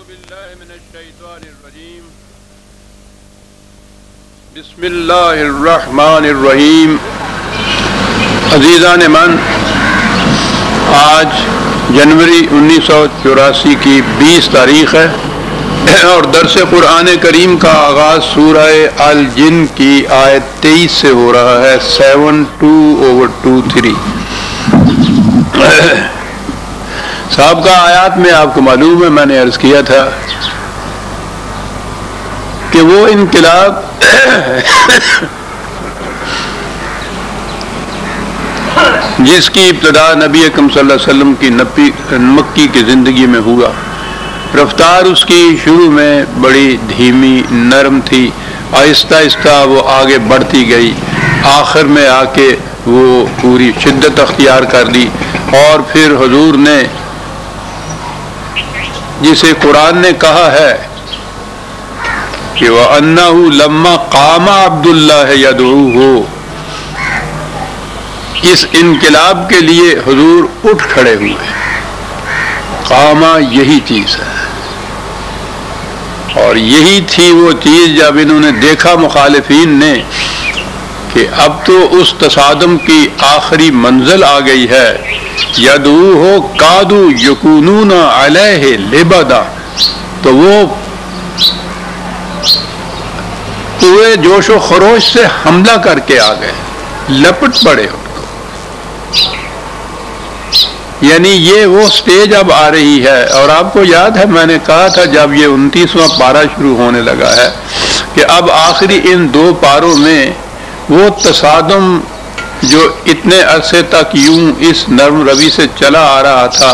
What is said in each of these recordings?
باللہ من الشیطان الرجیم بسم اللہ الرحمن الرحیم۔ عزیزان من، آج جنوری 1984 کی 20 تاریخ ہے اور درس قرآن کریم کا آغاز سورہ الجن کی آیت 23 سے ہو رہا ہے، 72/23۔ سابقہ آیات میں آپ کو معلوم ہے، میں نے عرض کیا تھا کہ وہ انقلاب جس کی ابتدا نبی اکرم صلی اللہ علیہ وسلم کی مکی کی زندگی میں ہوا، رفتار اس کی شروع میں بڑی دھیمی نرم تھی، آہستہ آہستہ وہ آگے بڑھتی گئی، آخر میں آ کے وہ پوری شدت اختیار کر لی، اور پھر حضور نے جسے قرآن نے کہا ہے کہ وَأَنَّهُ لَمَّا قَامَ عَبْدُ اللَّهِ يَدْعُوهُ، اس انقلاب کے لیے حضور اٹھ کھڑے ہوئے۔ قامہ یہی چیز ہے، اور یہی تھی وہ چیز جب انہوں نے دیکھا مخالفین نے کہ اب تو اس تصادم کی آخری منزل آ گئی ہے، یدعوہ کادو یکونون علیہ لبدا، تو وہ پورے جوش و خروش سے حملہ کر کے آ گئے، لپٹ پڑے ان کو۔ یعنی یہ وہ سٹیج اب آ رہی ہے، اور آپ کو یاد ہے میں نے کہا تھا جب یہ 29واں پارہ شروع ہونے لگا ہے کہ اب آخری ان 2 پاروں میں وہ تصادم جو اتنے عرصے تک یوں اس نرم روی سے چلا آ رہا تھا،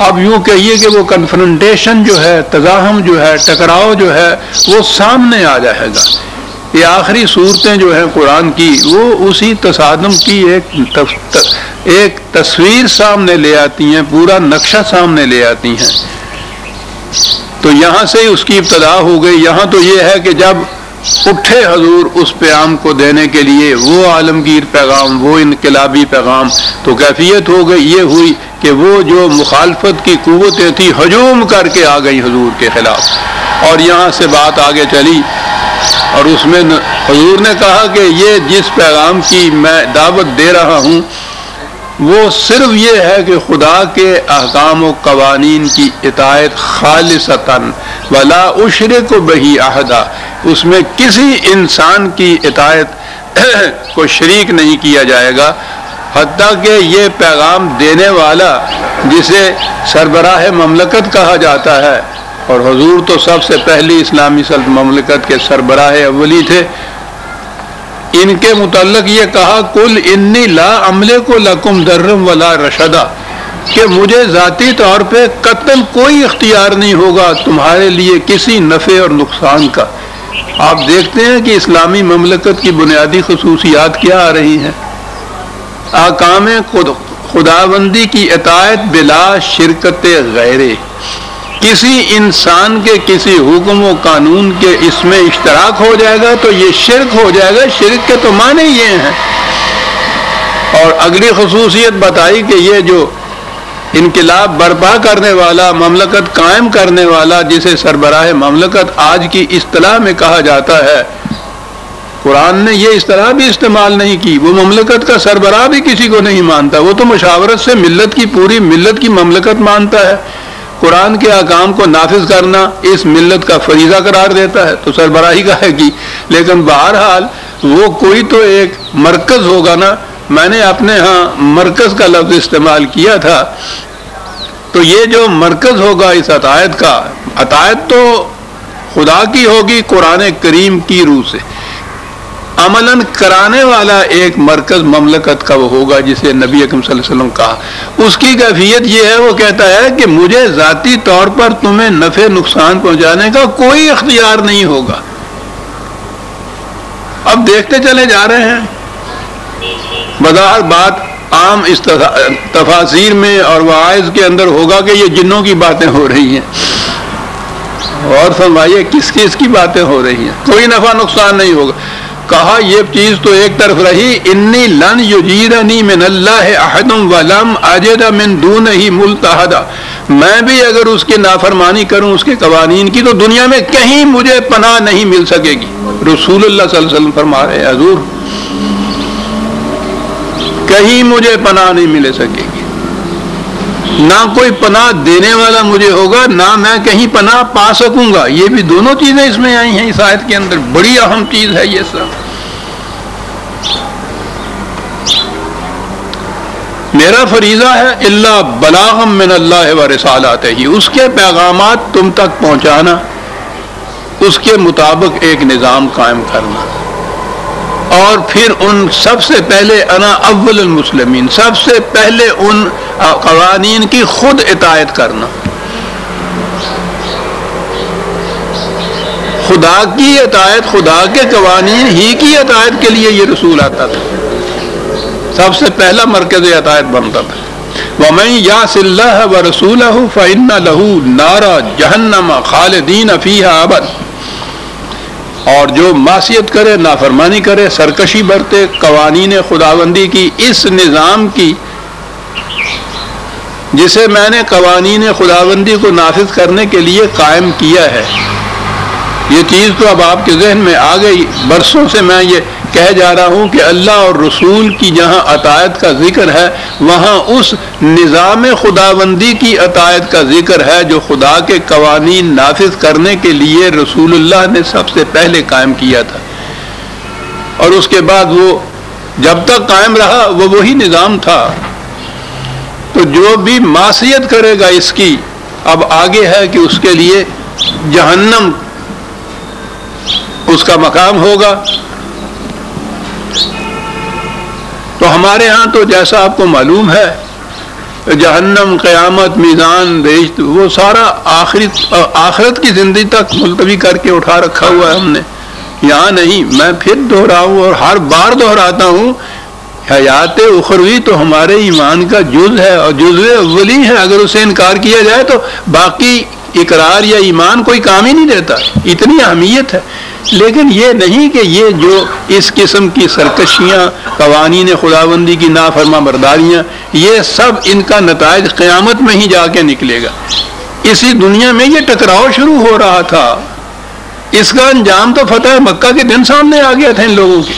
اب یوں کہیے کہ وہ کنفرنٹیشن جو ہے، تزاحم جو ہے، ٹکراؤ جو ہے، وہ سامنے آ جائے گا۔ یہ آخری صورتیں جو ہیں قرآن کی، وہ اسی تصادم کی ایک تصویر سامنے لے آتی ہیں، پورا نقشہ سامنے لے آتی ہیں۔ تو یہاں سے اس کی ابتدا ہو گئی۔ یہاں تو یہ ہے کہ جب اٹھے حضور اس پیغام کو دینے کے لیے، وہ عالمگیر پیغام، وہ انقلابی پیغام، تو کیفیت ہو گئی یہ ہوئی کہ وہ جو مخالفت کی قوتیں تھیں ہجوم کر کے آ گئی حضور کے خلاف، اور یہاں سے بات آگے چلی، اور اس میں حضور نے کہا کہ یہ جس پیغام کی میں دعوت دے رہا ہوں وہ صرف یہ ہے کہ خدا کے احکام و قوانین کی اطاعت خالصتاً ولا اشرک بہ احدا، اس میں کسی انسان کی اطاعت کو شریک نہیں کیا جائے گا، حتیٰ کہ یہ پیغام دینے والا جسے سربراہ مملکت کہا جاتا ہے، اور حضور تو سب سے پہلی اسلامی مملکت کے سربراہ اولی تھے، ان کے متعلق یہ کہا کل انی لا املک لکم ضرم ولا رشدا، کہ مجھے ذاتی طور پہ قطعاً کوئی اختیار نہیں ہوگا تمہارے لیے کسی نفع اور نقصان کا۔ آپ دیکھتے ہیں کہ اسلامی مملکت کی بنیادی خصوصیات کیا آ رہی ہیں؟ احکام خداوندی کی اطاعت بلا شرکت غیرے، کسی انسان کے کسی حکم و قانون کے اس میں اشتراک ہو جائے گا تو یہ شرک ہو جائے گا۔ شرک کے تو معنی یہ ہیں۔ اور اگلی خصوصیت بتائی کہ یہ جو انقلاب برپا کرنے والا، مملکت قائم کرنے والا، جسے سربراہ مملکت آج کی اصطلاح میں کہا جاتا ہے، قرآن نے یہ اصطلاح بھی استعمال نہیں کی، وہ مملکت کا سربراہ بھی کسی کو نہیں مانتا، وہ تو مشاورت سے ملت کی پوری ملت کی مملکت مانتا ہے۔ قرآن کے احکام کو نافذ کرنا اس ملت کا فریضہ قرار دیتا ہے، تو سربراہی کا ہے کی، لیکن بہرحال وہ کوئی تو ایک مرکز ہوگا نا۔ میں نے اپنے ہاں مرکز کا لفظ استعمال کیا تھا، تو یہ جو مرکز ہوگا اس اطاعت کا، اطاعت تو خدا کی ہوگی قرآن کریم کی روح سے، عملاً کرانے والا ایک مرکز مملکت کا وہ ہوگا جسے نبی اکرم صلی اللہ علیہ وسلم کہا۔ اس کی کیفیت یہ ہے، وہ کہتا ہے کہ مجھے ذاتی طور پر تمہیں نفع نقصان پہنچانے کا کوئی اختیار نہیں ہوگا۔ اب دیکھتے چلے جا رہے ہیں، بظاہر بات عام تفاسیر میں اور واعظ کے اندر ہوگا کہ یہ جنوں کی باتیں ہو رہی ہیں، اور فرمائیے کس کس کی باتیں ہو رہی ہیں، کوئی نفع نقصان نہیں ہوگا۔ کہا یہ چیز تو ایک طرف رہی، انی لن یجیرنی من اللہ احد ولم اجد من دونہ ملتحدا، میں بھی اگر اس کی نافرمانی کروں اس کے قوانین کی تو دنیا میں کہیں مجھے پناہ نہیں مل سکے گی. رسول اللہ صلی اللہ علیہ وسلم فرما رہے ہیں حضور کہیں مجھے پناہ نہیں مل سکے گی, نہ کوئی پناہ دینے والا مجھے ہوگا, نہ میں کہیں پناہ پا سکوں گا. یہ بھی دونوں چیزیں اس میں آئی ہیں اس آیت کے اندر, بڑی اہم چیز ہے یہ سب. میرا فریضہ ہے اللہ بلاغ من اللہ و رسالاتہ, اس کے پیغامات تم تک پہنچانا, اس کے مطابق ایک نظام قائم کرنا, اور پھر ان سب سے پہلے انا اول المسلمین, سب سے پہلے ان قوانین کی خود اطاعت کرنا. خدا کی اطاعت, خدا کے قوانین ہی کی اطاعت کے لیے یہ رسول آتا تھا, سب سے پہلا مرکز اطاعت بنتا تھا. وَمَن يَعْصِ اللَّهَ وَرَسُولَهُ فَإِنَّ لَهُ نَارَ جَهَنَّمَ خَالِدِينَ فِيهَا أَبَدًا, اور جو معصیت کرے, نافرمانی کرے, سرکشی برتے قوانین خداوندی کی, اس نظام کی جسے میں نے قوانین خداوندی کو نافذ کرنے کے لیے قائم کیا ہے. یہ چیز تو اب آپ کے ذہن میں آ گئی. برسوں سے میں یہ کہہ جا رہا ہوں کہ اللہ اور رسول کی جہاں اطاعت کا ذکر ہے وہاں اس نظام خداوندی کی اطاعت کا ذکر ہے جو خدا کے قوانین نافذ کرنے کے لیے رسول اللہ نے سب سے پہلے قائم کیا تھا, اور اس کے بعد وہ جب تک قائم رہا وہ وہی نظام تھا. تو جو بھی معصیت کرے گا اس کی, اب آگے ہے کہ اس کے لیے جہنم اس کا مقام ہوگا. تو ہمارے ہاں تو جیسا آپ کو معلوم ہے جہنم, قیامت, میزان, بہشت, وہ سارا آخرت کی زندگی تک ملتوی کر کے اٹھا رکھا ہوا ہے ہم نے. یہاں نہیں, میں پھر دہراؤں اور ہر بار دہراتا ہوں, حیات اخروی تو ہمارے ایمان کا جز ہے اور جزو اولی ہے. اگر اسے انکار کیا جائے تو باقی اقرار یا ایمان کوئی کام ہی نہیں دیتا, اتنی اہمیت ہے. لیکن یہ نہیں کہ یہ جو اس قسم کی سرکشیاں, قوانین خداوندی کی نافرما برداریاں, یہ سب ان کا نتائج قیامت میں ہی جا کے نکلے گا. اسی دنیا میں یہ ٹکراؤ شروع ہو رہا تھا, اس کا انجام تو فتح مکہ کے دن سامنے آ گیا تھا ان لوگوں کے.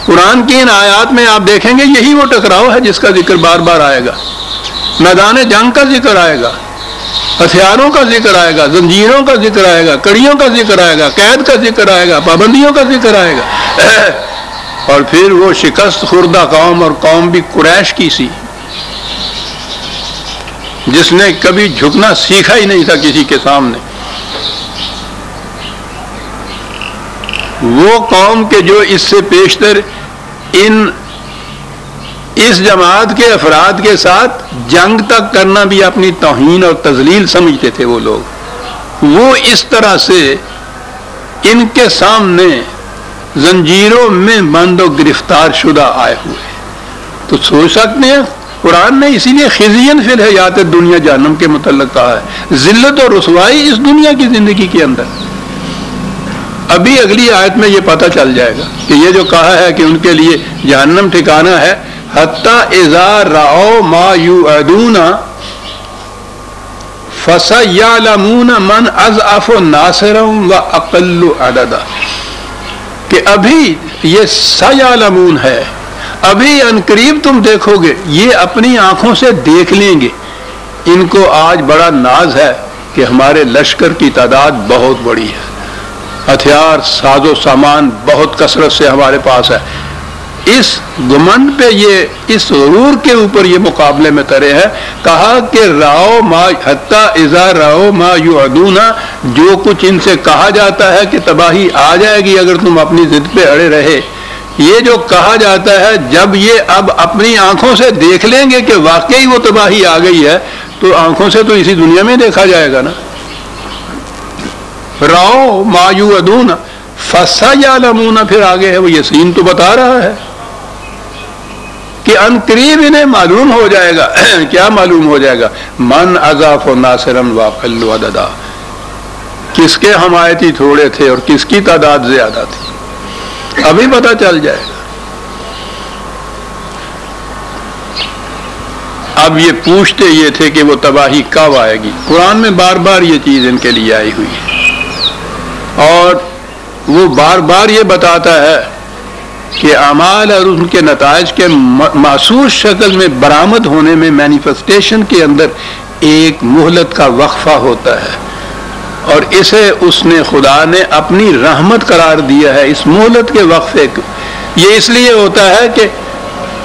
قرآن کی ان آیات میں آپ دیکھیں گے یہی وہ ٹکراؤ ہے جس کا ذکر بار بار آئے گا. میدان جنگ کا ذکر آئے گا, ہتھیاروں کا ذکر آئے گا, زنجیروں کا ذکر آئے گا, کڑیوں کا ذکر آئے گا, قید کا ذکر آئے گا, پابندیوں کا ذکر آئے گا. اور پھر وہ شکست خوردہ قوم, اور قوم بھی قریش کی سی جس نے کبھی جھکنا سیکھا ہی نہیں تھا کسی کے سامنے. وہ قوم کے جو اس سے پیشتر اس جماعت کے افراد کے ساتھ جنگ تک کرنا بھی اپنی توہین اور تذلیل سمجھتے تھے وہ لوگ, وہ اس طرح سے ان کے سامنے زنجیروں میں بند و گرفتار شدہ آئے ہوئے. تو سوچ سکتے ہیں قرآن نے اسی لیے خزین فی الحیات دنیا جہنم کے متعلق کہا ہے, ذلت اور رسوائی اس دنیا کی زندگی کے اندر. ابھی اگلی آیت میں یہ پتہ چل جائے گا کہ یہ جو کہا ہے کہ ان کے لیے جہنم ٹھکانہ ہے, حتی اذا رأوا ما یوعدون فسیعلمون من اضعف ناصرا واقل عددا. کہ ابھی یہ سیعلمون ہے, ابھی انقریب تم دیکھو گے, یہ اپنی آنکھوں سے دیکھ لیں گے. ان کو آج بڑا ناز ہے کہ ہمارے لشکر کی تعداد بہت بڑی ہے, ہتھیار ساز و سامان بہت کثرت سے ہمارے پاس ہے. اس گمنڈ پہ یہ اس غرور کے اوپر یہ مقابلے میں ترے ہے. کہا کہ راؤ ما حتی اذا راؤ ما یعدون, جو کچھ ان سے کہا جاتا ہے کہ تباہی آ جائے گی اگر تم اپنی ضد پہ اڑے رہے, یہ جو کہا جاتا ہے جب یہ اب اپنی آنکھوں سے دیکھ لیں گے کہ واقعی وہ تباہی آ گئی ہے, تو آنکھوں سے تو اسی دنیا میں دیکھا جائے گا نا. راؤ ما یعدون فسیعلمون, پھر آگے ہے وہ یسین تو بتا رہا ہے کہ ان قریب انہیں معلوم ہو جائے گا. کیا معلوم ہو جائے گا؟ من اضعف ناصرا واقل عددا, کس کے حمایتی تھوڑے تھے اور کس کی تعداد زیادہ تھی, ابھی پتہ چل جائے گا. اب یہ پوچھتے یہ تھے کہ وہ تباہی کب آئے گی. قرآن میں بار بار یہ چیز ان کے لیے آئی ہوئی ہے اور وہ بار بار یہ بتاتا ہے کہ اعمال اور ان کے نتائج کے محسوس شکل میں برآمد ہونے میں مینیفیسٹیشن کے اندر ایک مہلت کا وقفہ ہوتا ہے اور اسے اس نے خدا نے اپنی رحمت قرار دیا ہے اس مہلت کے وقفے کو. یہ اس لیے ہوتا ہے کہ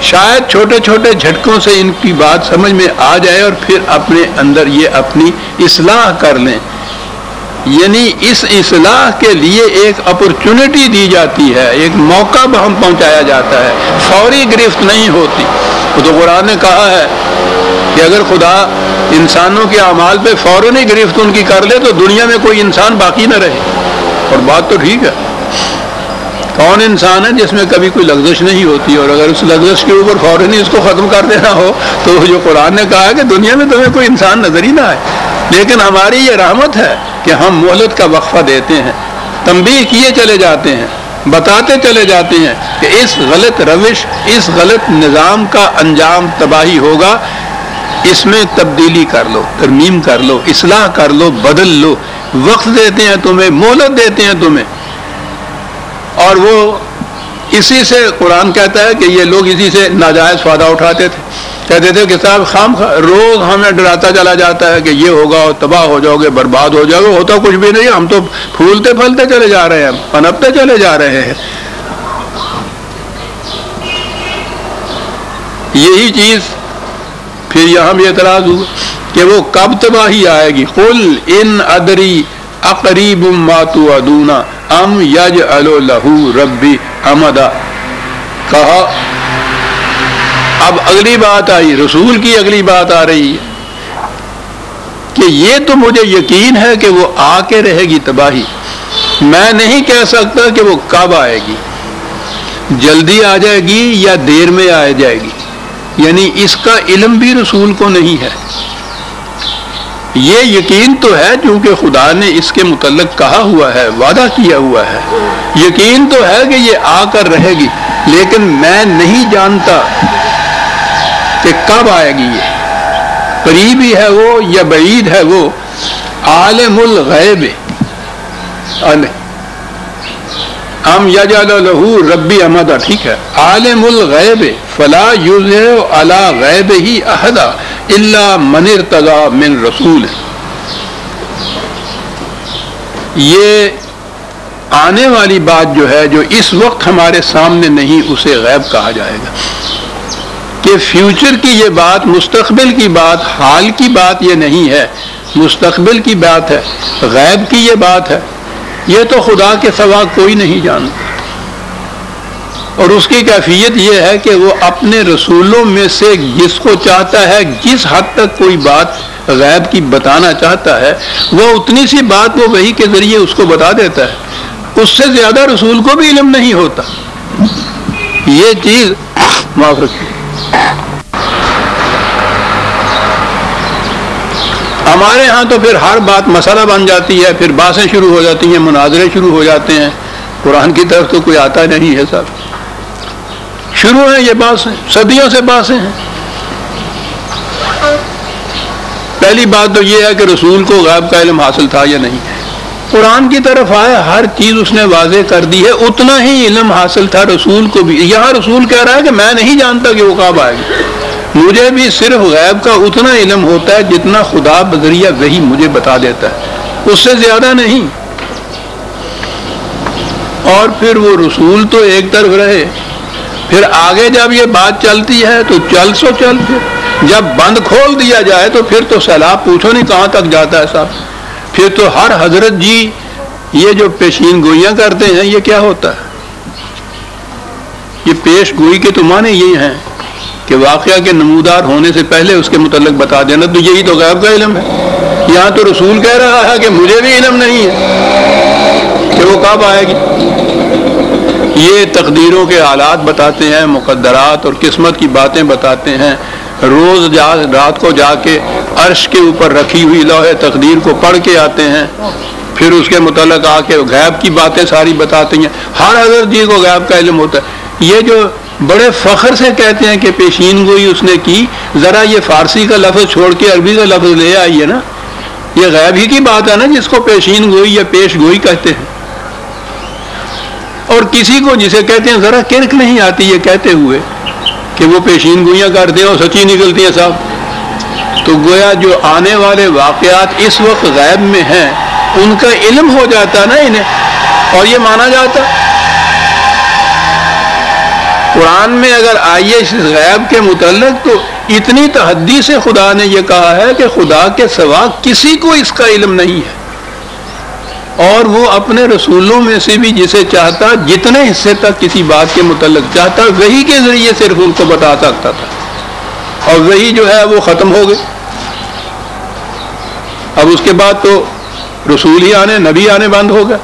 شاید چھوٹے چھوٹے جھٹکوں سے ان کی بات سمجھ میں آ جائے اور پھر اپنے اندر یہ اپنی اصلاح کر لیں. یعنی اس اصلاح کے لیے ایک اپرچونٹی دی جاتی ہے, ایک موقع ہم پہنچایا جاتا ہے, فوری گرفت نہیں ہوتی. وہ تو قرآن نے کہا ہے کہ اگر خدا انسانوں کے اعمال پہ فوراً ہی گرفت ان کی کر لے تو دنیا میں کوئی انسان باقی نہ رہے. اور بات تو ٹھیک ہے, کون انسان ہے جس میں کبھی کوئی لغزش نہیں ہوتی, اور اگر اس لغزش کے اوپر فوراً ہی اس کو ختم کر دینا ہو تو جو قرآن نے کہا ہے کہ دنیا میں تمہیں کوئی انسان نظر ہی نہ آئے. لیکن ہماری یہ رحمت ہے کہ ہم مہلت کا وقفہ دیتے ہیں, تنبیہ کیے چلے جاتے ہیں, بتاتے چلے جاتے ہیں کہ اس غلط روش, اس غلط نظام کا انجام تباہی ہوگا, اس میں تبدیلی کر لو, ترمیم کر لو, اصلاح کر لو, بدل لو. وقت دیتے ہیں تمہیں, مہلت دیتے ہیں تمہیں. اور وہ اسی سے قرآن کہتا ہے کہ یہ لوگ اسی سے ناجائز فائدہ اٹھاتے تھے. کہتے تھے کہ صاحب روز ہمیں ڈراتا چلا جاتا ہے کہ یہ ہوگا اور تباہ ہو جاؤ گے, برباد ہو جاؤ گے. ہوتا کچھ بھی نہیں, ہم تو پھولتے پھلتے چلے جا رہے ہیں, پنپتے چلے جا رہے ہیں. یہی چیز پھر یہاں بھی اعتراض ہوا کہ وہ کب تباہی آئے گی. قل ان ادری اقریب ما توعدون ام یجعل لہ ربی امدا. کہا اب اگلی بات آئی, رسول کی اگلی بات آ رہی ہے کہ یہ تو مجھے یقین ہے کہ وہ آ کے رہے گی تباہی, میں نہیں کہہ سکتا کہ وہ کب آئے گی, جلدی آ جائے گی یا دیر میں آ جائے گی. یعنی اس کا علم بھی رسول کو نہیں ہے. یہ یقین تو ہے چونکہ خدا نے اس کے متعلق کہا ہوا ہے, وعدہ کیا ہوا ہے, یقین تو ہے کہ یہ آ کر رہے گی, لیکن میں نہیں جانتا کہ کب آئے گی. یہ قریبی ہے وہ یا بعید ہے وہ. عالم الغیب ام یجعل لہ ربی امدا, ٹھیک ہے. عالم الغیب فلا یظہر علی غیبہ احدا الا من ارتضی من رسول. یہ آنے والی بات جو ہے, جو اس وقت ہمارے سامنے نہیں, اسے غیب کہا جائے گا. کہ فیوچر کی یہ بات, مستقبل کی بات, حال کی بات یہ نہیں ہے, مستقبل کی بات ہے, غیب کی یہ بات ہے. یہ تو خدا کے سوا کوئی نہیں جانتا. اور اس کی کیفیت یہ ہے کہ وہ اپنے رسولوں میں سے جس کو چاہتا ہے, جس حد تک کوئی بات غیب کی بتانا چاہتا ہے, وہ اتنی سی بات وہ وحی کے ذریعے اس کو بتا دیتا ہے. اس سے زیادہ رسول کو بھی علم نہیں ہوتا. یہ چیز معاف رکھیے. ہمارے ہاں تو پھر ہر بات مسئلہ بن جاتی ہے, پھر باتیں شروع ہو جاتی ہیں, مناظرے شروع ہو جاتے ہیں. قرآن کی طرف تو کوئی آتا نہیں ہے صاحب. شروع ہیں یہ باتیں, صدیوں سے باتیں ہیں. پہلی بات تو یہ ہے کہ رسول کو غیب کا علم حاصل تھا یا نہیں. قرآن کی طرف آئے, ہر چیز اس نے واضح کر دی ہے, اتنا ہی علم حاصل تھا رسول کو بھی. یہاں رسول کہہ رہا ہے کہ میں نہیں جانتا کہ وہ کب آئے گی, مجھے بھی صرف غیب کا اتنا علم ہوتا ہے جتنا خدا بذریعہ وحی مجھے بتا دیتا ہے, اس سے زیادہ نہیں. اور پھر وہ رسول تو ایک طرف رہے, پھر آگے جب یہ بات چلتی ہے تو چل سو چل, پھر جب بند کھول دیا جائے تو پھر تو سیلاب پوچھو نہیں کہاں تک جاتا ہے صاحب. پھر تو ہر حضرت جی یہ جو پیشین گوئیاں کرتے ہیں, یہ کیا ہوتا ہے؟ یہ پیش گوئی کے تو معنی یہی ہیں کہ واقعہ کے نمودار ہونے سے پہلے اس کے متعلق بتا دینا. تو یہی تو غیب کا علم ہے. یہاں تو رسول کہہ رہا ہے کہ مجھے بھی علم نہیں ہے کہ وہ کب آئے گی. یہ تقدیروں کے حالات بتاتے ہیں, مقدرات اور قسمت کی باتیں بتاتے ہیں. روز رات کو جا کے عرش کے اوپر رکھی ہوئی لوح تقدیر کو پڑھ کے آتے ہیں, پھر اس کے متعلق آ کے غیب کی باتیں ساری بتاتے ہیں. ہر حضرت جی کو غیب کا علم ہوتا ہے. یہ جو بڑے فخر سے کہتے ہیں کہ پیشین گوئی اس نے کی. ذرا یہ فارسی کا لفظ چھوڑ کے عربی کا لفظ لے آئیے نا. یہ غیب ہی کی بات ہے نا جس کو پیشین گوئی یا پیش گوئی کہتے ہیں. اور کسی کو جسے کہتے ہیں ذرا کرک نہیں آتی یہ کہتے ہوئے کہ وہ پیشین گوئیاں کرتے ہیں اور سچی نکلتی ہیں صاحب. تو گویا جو آنے والے واقعات اس وقت غیب میں ہیں ان کا علم ہو جاتا نا انہیں اور یہ مانا جاتا. قرآن میں اگر آئیے اس غیب کے متعلق تو اتنی تحدی سے خدا نے یہ کہا ہے کہ خدا کے سوا کسی کو اس کا علم نہیں ہے. اور وہ اپنے رسولوں میں سے بھی جسے چاہتا جتنے حصے تک کسی بات کے متعلق چاہتا وہی کے ذریعے صرف ان کو بتا سکتا تھا. اور وہی جو ہے وہ ختم ہو گئی. اب اس کے بعد تو رسول ہی آنے نبی آنے بند ہو گیا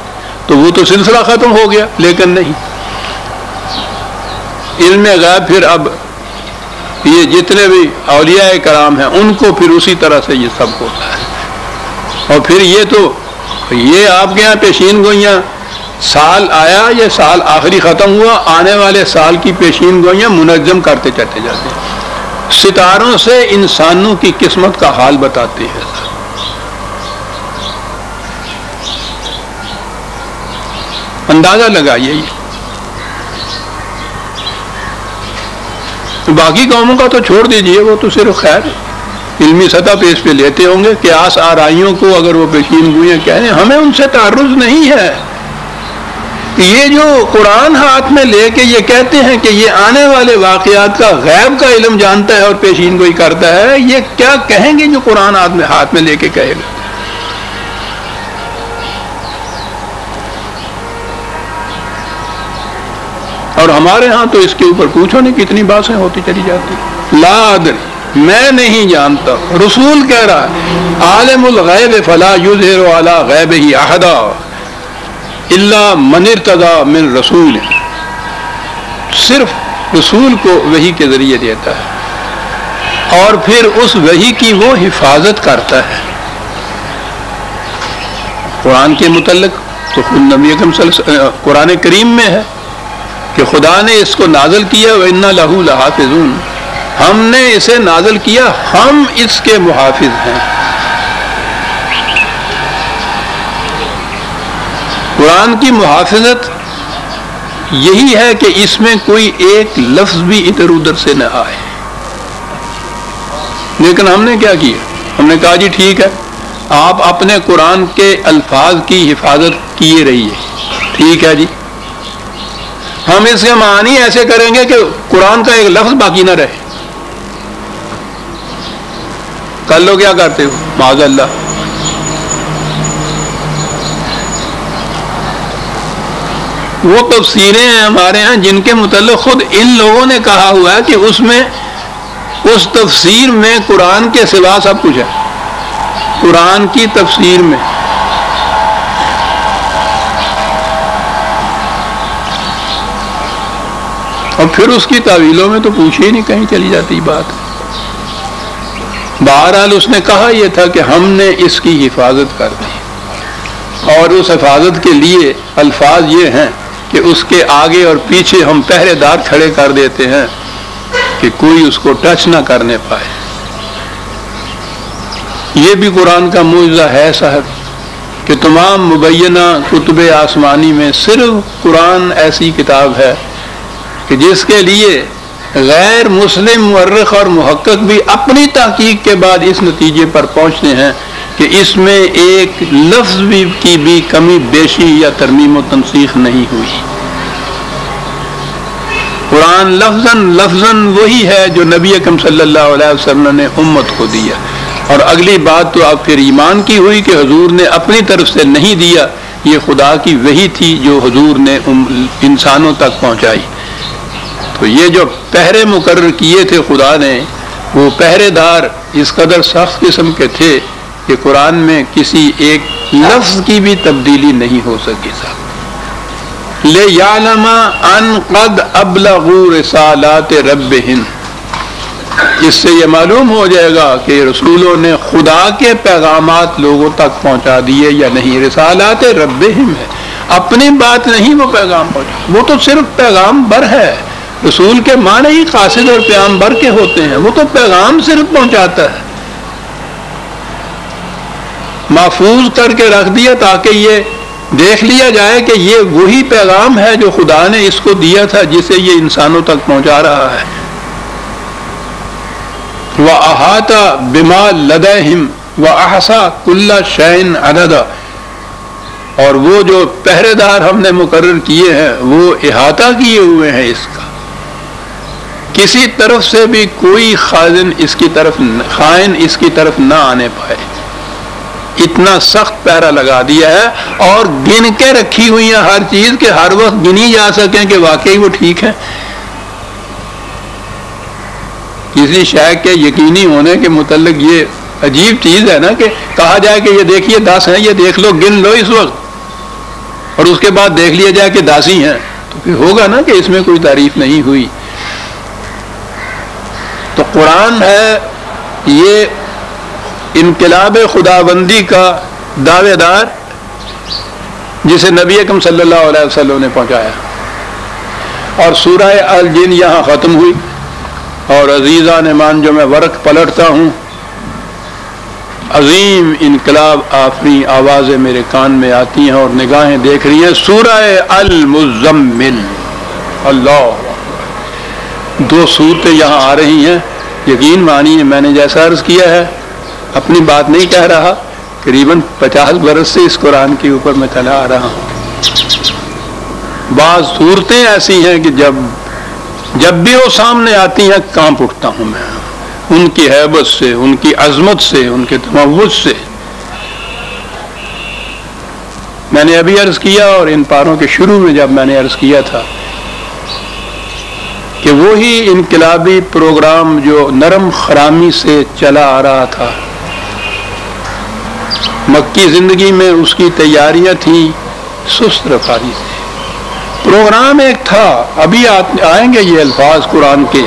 تو وہ تو سلسلہ ختم ہو گیا. لیکن نہیں, علم غیب پھر اب یہ جتنے بھی اولیاء کرام ہیں ان کو پھر اسی طرح سے یہ سب ہوتا ہے. اور پھر یہ آپ کے یہاں پیشین گوئیاں سال آیا یہ سال آخری ختم ہوا, آنے والے سال کی پیشین گوئیاں منظم کرتے چلتے جاتے ہیں. ستاروں سے انسانوں کی قسمت کا حال بتاتے ہیں. اندازہ لگائیے. باقی قوموں کا تو چھوڑ دیجئے, وہ تو صرف خیر علمی سطح پہ اس پہ لیتے ہوں گے. قیاس آرائیوں کو اگر وہ پیشین گوئیاں کہیں ہمیں ان سے تعرض نہیں ہے. یہ جو قرآن ہاتھ میں لے کے یہ کہتے ہیں کہ یہ آنے والے واقعات کا غیب کا علم جانتا ہے اور پیشین گوئی کرتا ہے, یہ کیا کہیں گے جو قرآن ہاتھ میں لے کے کہے گا. اور ہمارے ہاں تو اس کے اوپر پوچھو نہیں کتنی باتیں ہوتی چلی جاتی. لا ادری, میں نہیں جانتا. رسول کہہ رہا ہے عالم الغیب فلا یظہر علی غیبہ احدا الا من ارتضی من رسول. صرف رسول کو وحی کے ذریعے دیتا ہے اور پھر اس وحی کی وہ حفاظت کرتا ہے. قرآن کے متعلق تو خود نبی اکرم قرآن کریم میں ہے کہ خدا نے اس کو نازل کیا وَإِنَّا لَهُ لَحَافِظُونَ, ہم نے اسے نازل کیا, ہم اس کے محافظ ہیں. قرآن کی محافظت یہی ہے کہ اس میں کوئی ایک لفظ بھی ادھر ادھر سے نہ آئے. لیکن ہم نے کیا کیا, ہم نے کہا جی ٹھیک ہے آپ اپنے قرآن کے الفاظ کی حفاظت کیے رہیے, ٹھیک ہے جی, ہم اس کے معنی ایسے کریں گے کہ قرآن کا ایک لفظ باقی نہ رہے. کل لوگ کیا کرتے ہو معاذ اللہ, وہ تفسیریں ہیں ہمارے ہاں جن کے متعلق خود ان لوگوں نے کہا ہوا ہے کہ اس میں اس تفسیر میں قرآن کے سوا سب کچھ ہے. قرآن کی تفسیر میں اور پھر اس کی تعویلوں میں تو پوچھے ہی نہیں, کہیں چلی جاتی بات. بہرحال اس نے کہا یہ تھا کہ ہم نے اس کی حفاظت کر دی اور اس حفاظت کے لیے الفاظ یہ ہیں کہ اس کے آگے اور پیچھے ہم پہرے دار کھڑے کر دیتے ہیں کہ کوئی اس کو ٹچ نہ کرنے پائے. یہ بھی قرآن کا معجزہ ہے صاحب کہ تمام مبینہ کتب آسمانی میں صرف قرآن ایسی کتاب ہے کہ جس کے لیے غیر مسلم مورخ اور محقق بھی اپنی تحقیق کے بعد اس نتیجے پر پہنچتے ہیں کہ اس میں ایک لفظ کی بھی کمی بیشی یا ترمیم و تنسیخ نہیں ہوئی. قرآن لفظاً وہی ہے جو نبی اکرم صلی اللہ علیہ وسلم نے امت کو دیا. اور اگلی بات تو اب پھر ایمان کی ہوئی کہ حضور نے اپنی طرف سے نہیں دیا, یہ خدا کی وحی تھی جو حضور نے انسانوں تک پہنچائی. تو یہ جو پہرے مقرر کیے تھے خدا نے, وہ پہرے دار اس قدر سخت قسم کے تھے کہ قرآن میں کسی ایک لفظ کی بھی تبدیلی نہیں ہو سکی. لِيَعْلَمَ أَنْ قَدْ أَبْلَغُوا رِسَالَاتِ رَبِّهِمْ, اس سے یہ معلوم ہو جائے گا کہ رسولوں نے خدا کے پیغامات لوگوں تک پہنچا دیے یا نہیں. رسالات ربہم ہے, اپنی بات نہیں وہ پیغام پہنچا, وہ تو صرف پیغام بر ہے, رسول کے معنی ہی قاصد اور پیغمبر کے ہوتے ہیں، وہ تو پیغام صرف پہنچاتا ہے، محفوظ کر کے رکھ دیا تاکہ یہ دیکھ لیا جائے کہ یہ وہی پیغام ہے جو خدا نے اس کو دیا تھا جسے یہ انسانوں تک پہنچا رہا ہے۔ وَأَحَاطَ بِمَا لَدَيْهِمْ وَأَحْصَىٰ كُلَّ شَيْءٍ عَدَدًا، اور وہ جو پہرے دار ہم نے مقرر کیے ہیں وہ احاطہ کیے ہوئے ہیں اس کا، کسی طرف سے بھی کوئی خائن اس کی طرف نہ آنے پائے، اتنا سخت پہرا لگا دیا ہے، اور گن کے رکھی ہوئی ہیں ہر چیز کہ ہر وقت گنی جا سکیں کہ واقعی وہ ٹھیک ہے۔ کسی شے کے یقینی ہونے کے متعلق یہ عجیب چیز ہے نا کہ کہا جائے کہ یہ دیکھیے 10 ہیں، یہ دیکھ لو، گن لو اس وقت، اور اس کے بعد دیکھ لیا جائے کہ 10 ہی ہیں، تو پھر ہوگا نا کہ اس میں کوئی تعریف نہیں ہوئی۔ تو قرآن ہے یہ انقلاب خداوندی کا دعوے دار جسے نبی اکرم صلی اللہ علیہ وسلم نے پہنچایا، اور سورہ الجن یہاں ختم ہوئی، اور عزیزان مان جو میں ورق پلٹتا ہوں، عظیم انقلاب آفریں آوازیں میرے کان میں آتی ہیں اور نگاہیں دیکھ رہی ہیں سورہ المزمل۔ اللہ، 2 صورتیں یہاں آ رہی ہیں، یقین مانیے میں نے جیسا عرض کیا ہے، اپنی بات نہیں کہہ رہا، قریباً 50 برس سے اس قرآن کے اوپر میں چلا آ رہا ہوں۔ بعض صورتیں ایسی ہیں کہ جب بھی وہ سامنے آتی ہیں کانپ اٹھتا ہوں میں، ان کی ہیبت سے، ان کی عظمت سے، ان کے تموج سے۔ میں نے ابھی عرض کیا، اور ان پاروں کے شروع میں جب میں نے عرض کیا تھا کہ وہی انقلابی پروگرام جو نرم خرامی سے چلا آ رہا تھا، مکی زندگی میں اس کی تیاریاں تھیں سست رفتاری سے۔ پروگرام ایک تھا، ابھی آئیں گے یہ الفاظ قرآن کے،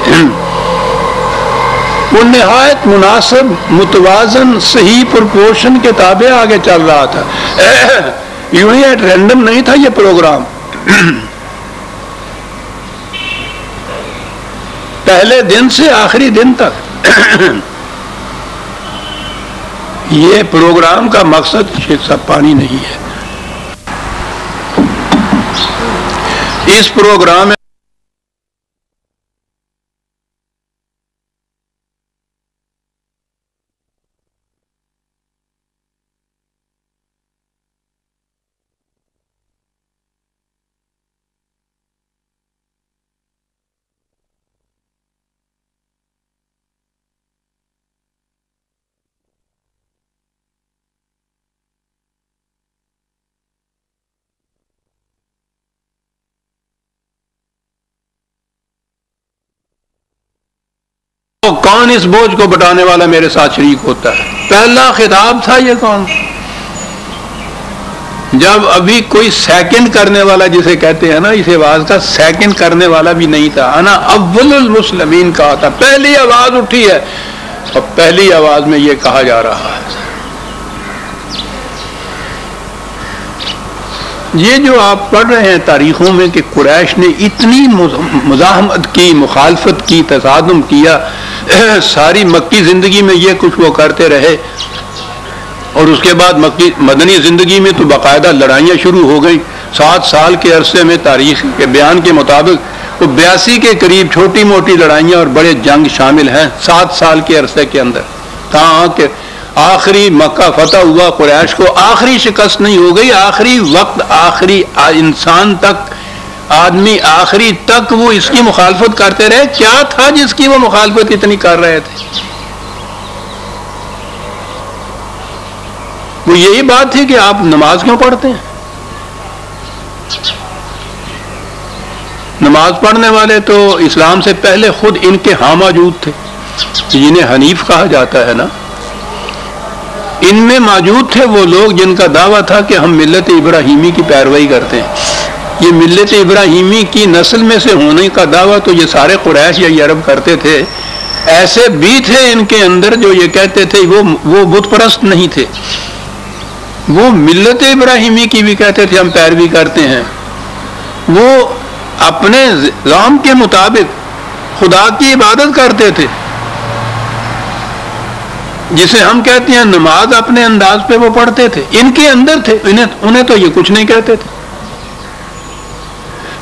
وہ نہایت مناسب، متوازن، صحیح پرپورشن کے تابع آگے چل رہا تھا، یوں ہی ایٹ رینڈم نہیں تھا یہ پروگرام۔ پہلے دن سے آخری دن تک یہ پروگرام کا مقصد صرف پانی نہیں ہے، اس پروگرام میں کون اس بوجھ کو بٹانے والا میرے ساتھ شریک ہوتا ہے، پہلا خطاب تھا یہ کون؟ جب ابھی کوئی سیکنڈ کرنے والا جسے کہتے ہیں نا، اس آواز کا سیکنڈ کرنے والا بھی نہیں تھا، انا اول المسلمین کہا تھا، پہلی آواز اٹھی ہے، اور پہلی آواز میں یہ کہا جا رہا ہے۔ یہ جو آپ پڑھ رہے ہیں تاریخوں میں کہ قریش نے اتنی مزاحمت کی، مخالفت کی، تصادم کیا، ساری مکی زندگی میں یہ کچھ وہ کرتے رہے، اور اس کے بعد مدنی زندگی میں تو باقاعدہ لڑائیاں شروع ہو گئیں۔ 7 سال کے عرصے میں تاریخ کے بیان کے مطابق وہ 82 کے قریب چھوٹی موٹی لڑائیاں اور بڑے جنگ شامل ہیں 7 سال کے عرصے کے اندر، تاں کہ آخری مکہ فتح ہوا، قریش کو آخری شکست نہیں ہو گئی، آخری وقت، آخری انسان تک، آدمی آخری تک وہ اس کی مخالفت کرتے رہے۔ کیا تھا جس کی وہ مخالفت اتنی کر رہے تھے؟ وہ یہی بات تھی کہ آپ نماز کیوں پڑھتے ہیں؟ نماز پڑھنے والے تو اسلام سے پہلے خود ان کے ہاں موجود تھے، جنہیں حنیف کہا جاتا ہے نا، ان میں موجود تھے وہ لوگ جن کا دعویٰ تھا کہ ہم ملت ابراہیمی کی پیروی کرتے ہیں۔ یہ ملت ابراہیمی کی نسل میں سے ہونے کا دعویٰ تو یہ سارے قریش یا عرب کرتے تھے، ایسے بھی تھے ان کے اندر جو یہ کہتے تھے وہ بت پرست نہیں تھے، وہ ملت ابراہیمی کی بھی کہتے تھے ہم پیروی کرتے ہیں، وہ اپنے نظام کے مطابق خدا کی عبادت کرتے تھے، جسے ہم کہتے ہیں نماز اپنے انداز پہ وہ پڑھتے تھے، ان کے اندر تھے، انہیں تو یہ کچھ نہیں کہتے تھے۔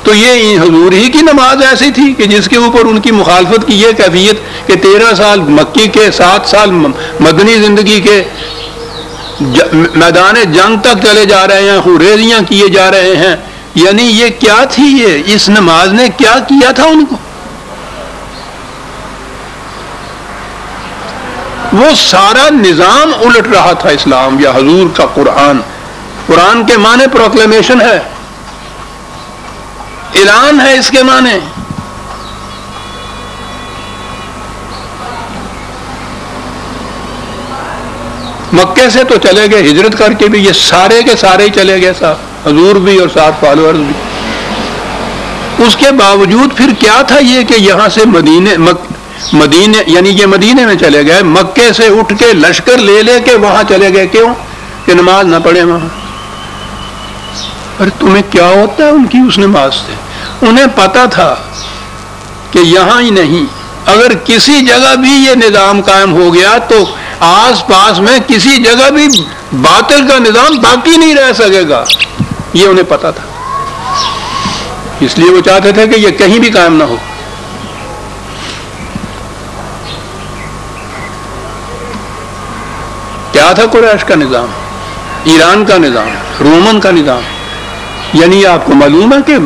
تو یہ حضور ہی کی نماز ایسی تھی کہ جس کے اوپر ان کی مخالفت کی یہ کیفیت کہ 13 سال مکی کے، 7 سال مدنی زندگی کے، میدان جنگ تک چلے جا رہے ہیں، خوریزیاں کیے جا رہے ہیں، یعنی یہ کیا تھی؟ یہ اس نماز نے کیا کیا تھا ان کو؟ وہ سارا نظام الٹ رہا تھا اسلام یا حضور کا قرآن۔ قرآن کے معنی پروکلیمیشن ہے، اعلان ہے اس کے معنی۔ مکے سے تو چلے گئے ہجرت کر کے بھی، یہ سارے کے سارے ہی چلے گئے صاحب، حضور بھی اور ساتھ فالوورز بھی۔ اس کے باوجود پھر کیا تھا یہ کہ یہاں سے مدینے یعنی یہ مدینے میں چلے گئے، مکے سے اٹھ کے لشکر لے لے کے وہاں چلے گئے، کیوں؟ کہ نماز نہ پڑھے وہاں۔ اور تمہیں کیا ہوتا ہے ان کی اس نماز سے؟ انہیں پتا تھا کہ یہاں ہی نہیں، اگر کسی جگہ بھی یہ نظام قائم ہو گیا تو آس پاس میں کسی جگہ بھی باطل کا نظام باقی نہیں رہ سکے گا، یہ انہیں پتا تھا۔ اس لیے وہ چاہتے تھے کہ یہ کہیں بھی قائم نہ ہو۔ کیا تھا قریش کا نظام؟ ایران کا نظام، رومن کا نظام۔ یعنی آپ کو معلوم ہے کہ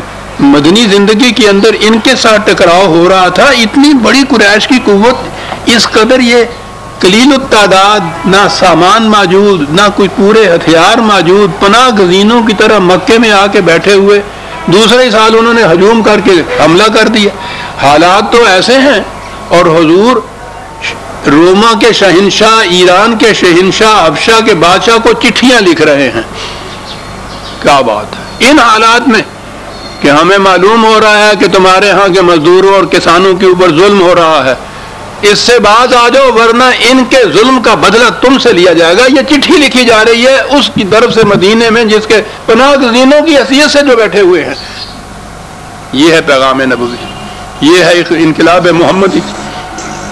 مدنی زندگی کے اندر ان کے ساتھ ٹکراؤ ہو رہا تھا، اتنی بڑی قریش کی قوت، اس قدر یہ قلیل التعداد، نہ سامان موجود، نہ کوئی پورے ہتھیار موجود، پناہ گزینوں کی طرح مکے میں آ کے بیٹھے ہوئے، دوسرے سال انہوں نے ہجوم کر کے حملہ کر دیا۔ حالات تو ایسے ہیں، اور حضور روما کے شہنشاہ، ایران کے شہنشاہ، حبشہ کے بادشاہ کو چٹھیاں لکھ رہے ہیں۔ کیا بات ہے ان حالات میں کہ ہمیں معلوم ہو رہا ہے کہ تمہارے ہاں کے مزدوروں اور کسانوں کے اوپر ظلم ہو رہا ہے، اس سے باز آ جاؤ ورنہ ان کے ظلم کا بدلہ تم سے لیا جائے گا۔ یہ چٹھی لکھی جا رہی ہے اس کی طرف سے مدینے میں جس کے پناہ گزینوں کی حیثیت سے جو بیٹھے ہوئے ہیں۔ یہ ہے پیغام نبوی، یہ ہے انقلاب محمدی،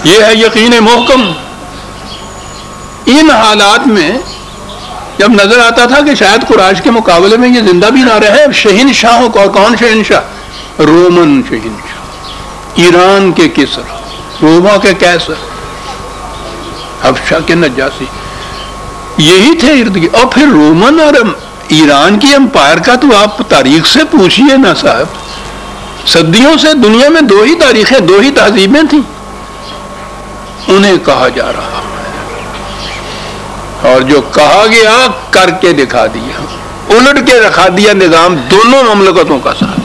یہ ہے یقین محکم۔ ان حالات میں جب نظر آتا تھا کہ شاید قریش کے مقابلے میں یہ زندہ بھی نہ رہے، شہنشاہوں کو، اور کون شہنشاہ؟ رومن شہنشاہ، ایران کے کسرا، روما کے کیسر، حبشہ کے نجاسی، یہی تھے ارد گرد۔ اور پھر رومن اور ایران کی امپائر کا تو آپ تاریخ سے پوچھئے نا صاحب، صدیوں سے دنیا میں 2 ہی تاریخیں، 2 ہی تہذیبیں تھیں، انہیں کہا جا رہا، اور جو کہا گیا کر کے دکھا دیا، الٹ کے رکھا دیا نظام دونوں مملکتوں کا ساتھ۔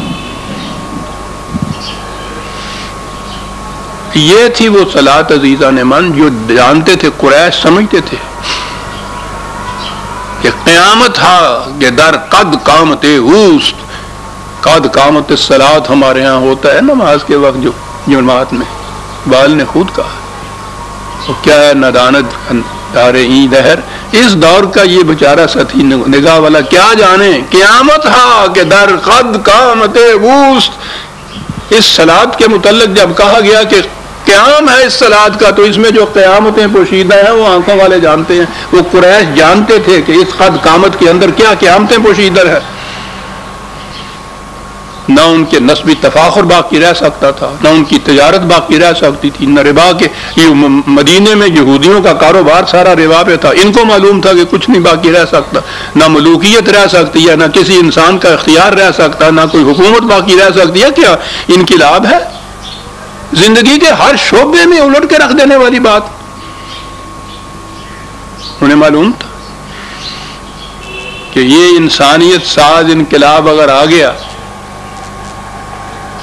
یہ تھی وہ صلاۃ عزیزان من جو جانتے تھے، قریش سمجھتے تھے کہ قیامت ہا کہ در قد قامت اوست، قد قامت الصلاۃ ہمارے ہاں ہوتا ہے نماز کے وقت جو جماعت میں، بال نے خود کہا۔ وہ کیا ہے ندانت دار این دہر، اس دور کا یہ بیچارہ ساتھی نگاہ والا کیا جانے قیامت ہا کہ در قد قامت اوست۔ اس صلاۃ کے متعلق جب کہا گیا کہ قیام ہے اس صلاۃ کا، تو اس میں جو قیامتیں پوشیدہ ہیں وہ آنکھوں والے جانتے ہیں۔ وہ قریش جانتے تھے کہ اس قد قامت کے اندر کیا قیامتیں پوشیدہ ہے۔ نہ ان کے نسبی تفاخر باقی رہ سکتا تھا، نہ ان کی تجارت باقی رہ سکتی تھی، نہ ربا کے، یہ مدینے میں یہودیوں کا کاروبار سارا ربا پہ تھا، ان کو معلوم تھا کہ کچھ نہیں باقی رہ سکتا، نہ ملوکیت رہ سکتی ہے، نہ کسی انسان کا اختیار رہ سکتا، نہ کوئی حکومت باقی رہ سکتی ہے۔ کیا انقلاب ہے؟ زندگی کے ہر شعبے میں الٹ کے رکھ دینے والی بات انہیں معلوم تھا کہ یہ انسانیت ساز انقلاب اگر آ گیا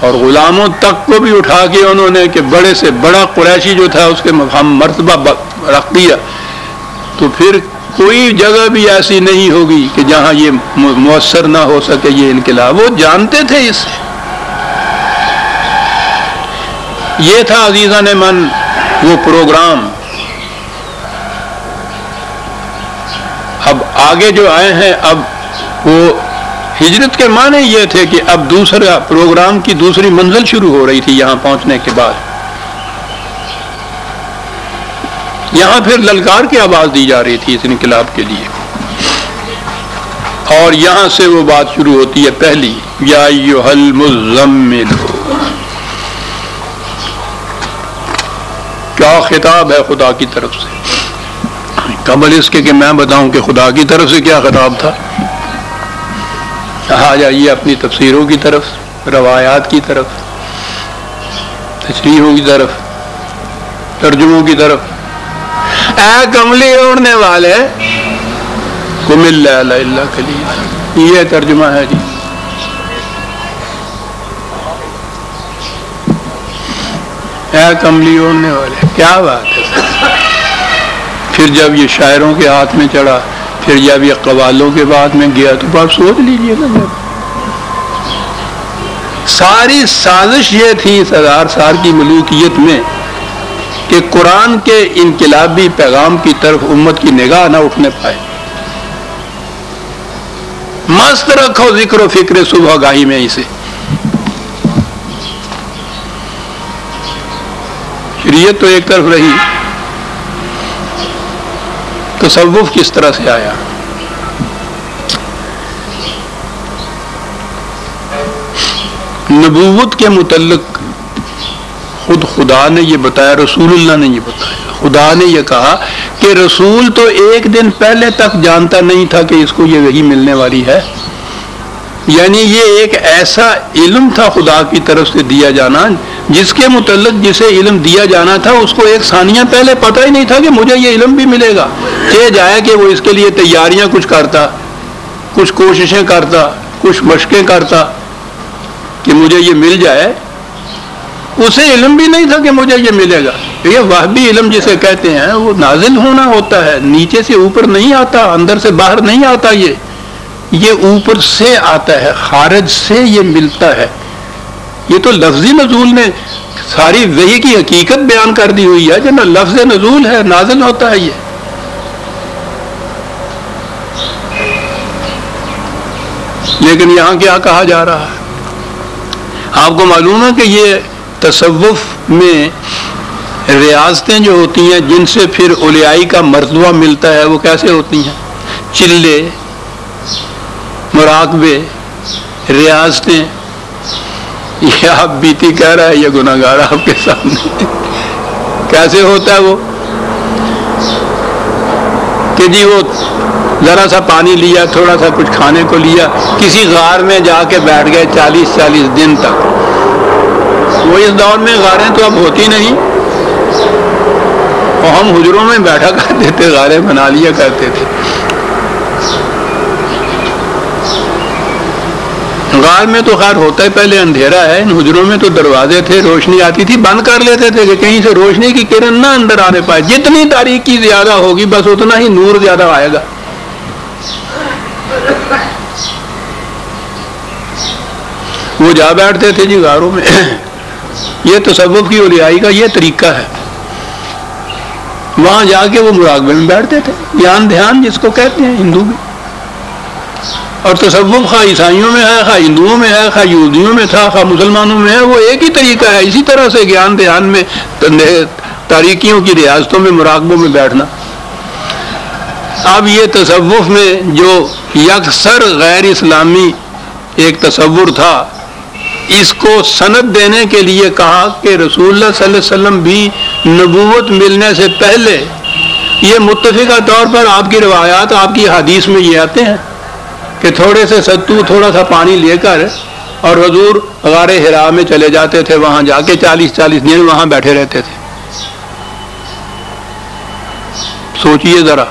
اور غلاموں تک کو بھی اٹھا کے انہوں نے کہ بڑے سے بڑا قریشی جو تھا اس کے ہم مرتبہ رکھ دیا، تو پھر کوئی جگہ بھی ایسی نہیں ہوگی کہ جہاں یہ مؤثر نہ ہو سکے یہ انقلاب۔ وہ جانتے تھے اس سے۔ یہ تھا عزیزان من وہ پروگرام۔ اب آگے جو آئے ہیں، اب وہ ہجرت کے معنی یہ تھے کہ اب دوسرا پروگرام کی دوسری منزل شروع ہو رہی تھی یہاں پہنچنے کے بعد. یہاں پھر للکار کی آواز دی جا رہی تھی اس انقلاب کے لیے، اور یہاں سے وہ بات شروع ہوتی ہے پہلی، یا ایھا المزمل. کیا خطاب ہے خدا کی طرف سے؟ قبل اس کے کہ میں بتاؤں کہ خدا کی طرف سے کیا خطاب تھا، آ جائیے اپنی تفسیروں کی طرف، روایات کی طرف، تشریحوں کی طرف، ترجموں کی طرف. اے کملی اوڑھنے والے قم اللیل الا قلیلا، یہ ترجمہ ہے جی. اے کملی اوڑھنے والے، کیا بات ہے. پھر جب یہ شاعروں کے ہاتھ میں چڑھا، پھر جب یہ قوالوں کے بعد میں گیا، تو آپ سوچ لیجئے نا. ساری سازش یہ تھی سردار سار کی ملوکیت میں کہ قرآن کے انقلابی پیغام کی طرف امت کی نگاہ نہ اٹھنے پائے. مست رکھو ذکر و فکر صبح گاہی میں اسے. شریعت تو ایک طرف رہی، تصوف کس طرح سے آیا؟ نبوت کے متعلق خود خدا نے یہ بتایا، رسول اللہ نے یہ بتایا. خدا نے یہ کہا کہ رسول تو ایک دن پہلے تک جانتا نہیں تھا کہ اس کو یہ وحی ملنے والی ہے. یعنی یہ ایک ایسا علم تھا خدا کی طرف سے دیا جانا، جس کے متعلق جسے علم دیا جانا تھا اس کو ایک ثانیہ پہلے پتہ ہی نہیں تھا کہ مجھے یہ علم بھی ملے گا. کہ جائے کہ وہ اس کے لیے تیاریاں کچھ کرتا، کچھ کوششیں کرتا، کچھ مشقیں کرتا کہ مجھے یہ مل جائے. اسے علم بھی نہیں تھا کہ مجھے یہ ملے گا. یہ وہبی علم جسے کہتے ہیں وہ نازل ہونا ہوتا ہے، نیچے سے اوپر نہیں آتا، اندر سے باہر نہیں آتا. یہ اوپر سے آتا ہے، خارج سے یہ ملتا ہے. یہ تو لفظی نزول نے ساری وحی کی حقیقت بیان کر دی ہوئی ہے، جو لفظ نزول ہے، نازل ہوتا ہے. یہ لیکن یہاں کیا کہا جا رہا ہے؟ آپ کو معلوم ہے کہ یہ تصوف میں ریاضتیں جو ہوتی ہیں جن سے پھر اولیائی کا مرتبہ ملتا ہے وہ کیسے ہوتی ہیں؟ چلے، مراقبے، ریاضتیں. یہ آپ بیتی کہہ رہا ہے، یہ گناہگار آپ کے سامنے. کیسے ہوتا ہے وہ؟ کہ جی وہ ذرا سا پانی لیا، تھوڑا سا کچھ کھانے کو لیا، کسی غار میں جا کے بیٹھ گئے 40 دن تک. وہ اس دور میں غاریں تو اب ہوتی نہیں، اور ہم حجروں میں بیٹھا کرتے تھے، غاریں بنا لیا کرتے تھے. غار میں تو خیر ہوتا ہے پہلے اندھیرا ہے، ان حجروں میں تو دروازے تھے، روشنی آتی تھی، بند کر لیتے تھے کہ کہیں سے روشنی کی کرن نہ اندر آنے پائے. جتنی تاریکی زیادہ ہوگی بس اتنا ہی نور زیادہ آئے گا. وہ جا بیٹھتے تھے جی غاروں میں. یہ تصوف کی اولیائی کا یہ طریقہ ہے. وہاں جا کے وہ مراقبے میں بیٹھتے تھے، دھیان جس کو کہتے ہیں ہندو میں. اور تصوف خواہ عیسائیوں میں ہے، خواہ ہندوؤں میں ہے، خواہ یہودیوں میں تھا، خواہ مسلمانوں میں ہے، وہ ایک ہی طریقہ ہے. اسی طرح سے دھیان میں تاریکیوں کی ریاضتوں میں، مراقبوں میں بیٹھنا. اب یہ تصوف میں جو یکسر غیر اسلامی ایک تصور تھا، اس کو سند دینے کے لیے کہا کہ رسول اللہ صلی اللہ علیہ وسلم بھی نبوت ملنے سے پہلے، یہ متفقہ طور پر آپ کی روایات، آپ کی حدیث میں یہ آتے ہیں کہ تھوڑے سے ستو، تھوڑا سا پانی لے کر اور حضور غار حرا میں چلے جاتے تھے، وہاں جا کے 40 دن وہاں بیٹھے رہتے تھے. سوچئے ذرا،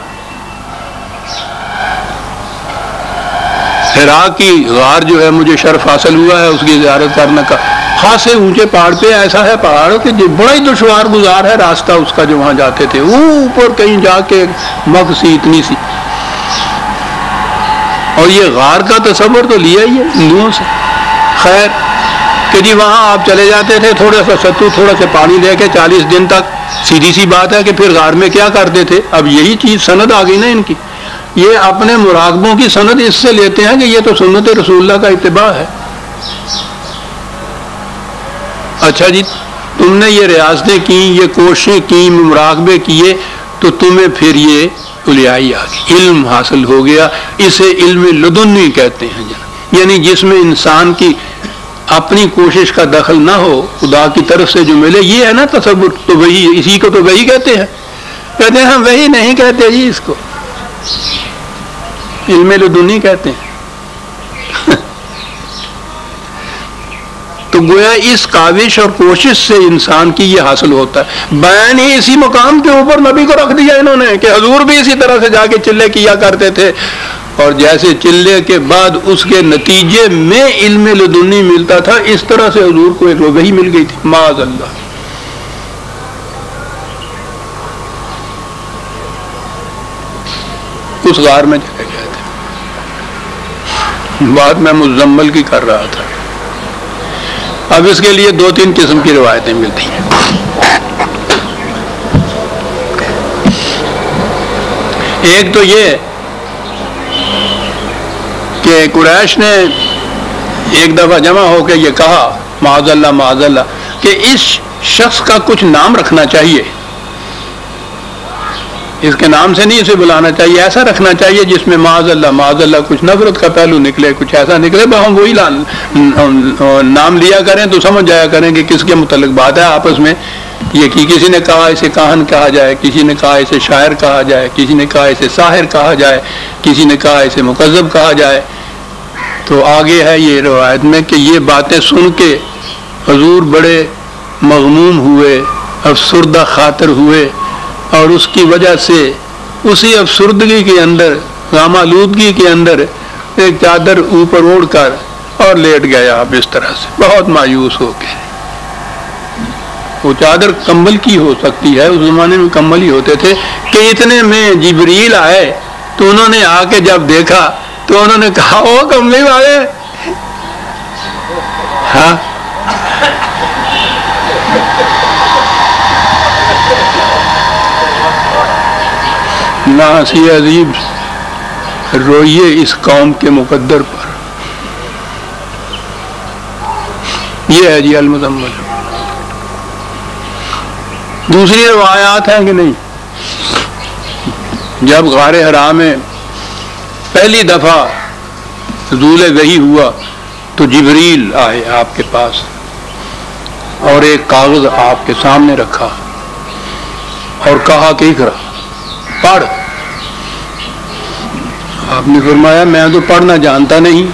حرا کی غار جو ہے مجھے شرف حاصل ہوا ہے اس کی زیارت کرنے کا. خاصے اونچے پہاڑ پہ، ایسا ہے پہاڑ کہ بڑا ہی دشوار گزار ہے راستہ اس کا جو وہاں جاتے تھے. اوپر کہیں جا کے مغ سی اتنی سی، اور یہ غار کا تصور تو لیا ہی ہے ہندوؤں سے. خیر کہ جی وہاں آپ چلے جاتے تھے، تھوڑا سا ستو، تھوڑا سا پانی لے کے 40 دن تک. سیدھی سی بات ہے کہ پھر غار میں کیا کرتے تھے؟ اب یہی چیز سند آ گئی نا ان کی. یہ اپنے مراقبوں کی سند اس سے لیتے ہیں کہ یہ تو سنت رسول اللہ کا اتباع ہے۔ اچھا جی، تم نے یہ ریاضتیں کی، یہ کوششیں کی، مراقبے کیے، تو تمہیں پھر یہ اولیائی آ گئی، علم حاصل ہو گیا۔ اسے علم لدنی کہتے ہیں، یعنی جس میں انسان کی اپنی کوشش کا دخل نہ ہو، خدا کی طرف سے جو ملے۔ یہ ہے نا تصور، تو وہی، اسی کو تو وہی کہتے ہیں۔ کہتے ہیں ہم وہی نہیں کہتے جی، اس کو علم لدنی کہتے ہیں۔ تو گویا اس کاوش اور کوشش سے انسان کی یہ حاصل ہوتا ہے۔ بیان ہی اسی مقام کے اوپر نبی کو رکھ دیا انہوں نے کہ حضور بھی اسی طرح سے جا کے چلے کیا کرتے تھے، اور جیسے چلے کے بعد اس کے نتیجے میں علم لدنی ملتا تھا، اس طرح سے حضور کو ایک وحی مل گئی تھی، معاذ اللہ۔ اس غار میں چلے گئے تھے، بات میں مزمل کی کر رہا تھا۔ اب اس کے لیے 2-3 قسم کی روایتیں ملتی ہیں۔ ایک تو یہ کہ قریش نے ایک دفعہ جمع ہو کے یہ کہا، معاذ اللہ معاذ اللہ، کہ اس شخص کا کچھ نام رکھنا چاہیے، اس کے نام سے نہیں اسے بلانا چاہیے، ایسا رکھنا چاہیے جس میں معاذ اللہ کچھ نفرت کا پہلو نکلے، کچھ ایسا نکلے، ہم وہی نام لیا کریں تو سمجھ جایا کریں کہ کس کے متعلق بات ہے آپس میں۔ یہ کہ کسی نے کہا اسے کاہن کہا جائے، کسی نے کہا اسے شاعر کہا جائے، کسی نے کہا اسے ساحر کہا جائے، کسی نے کہا اسے مکذب کہا جائے۔ تو آگے ہے یہ روایت میں کہ یہ باتیں سن کے حضور بڑے مغموم ہوئے، افسردہ خاطر ہوئے، اور اس کی وجہ سے اسی افسردگی کے اندر، غم آلودگی کے اندر ایک چادر اوپر اوڑھ کر اور لیٹ گیا آپ اس طرح سے، بہت مایوس ہو کے۔ وہ چادر کمبل کی ہو سکتی ہے، اس زمانے میں کمبل ہی ہوتے تھے، کہ اتنے میں جبریل آئے تو انہوں نے آ کے جب دیکھا تو انہوں نے کہا او کمبل والے، ہاں نہ ہنسی عجیب روئیے اس قوم کے مقدر پر۔ یہ ہے جی المزمل۔ دوسری روایات ہیں کہ نہیں، جب غار حرا میں پہلی دفعہ نزول وحی ہوا تو جبریل آئے آپ کے پاس اور ایک کاغذ آپ کے سامنے رکھا اور کہا کہ اقرا، پڑھ۔ آپ نے فرمایا میں تو پڑھنا جانتا نہیں،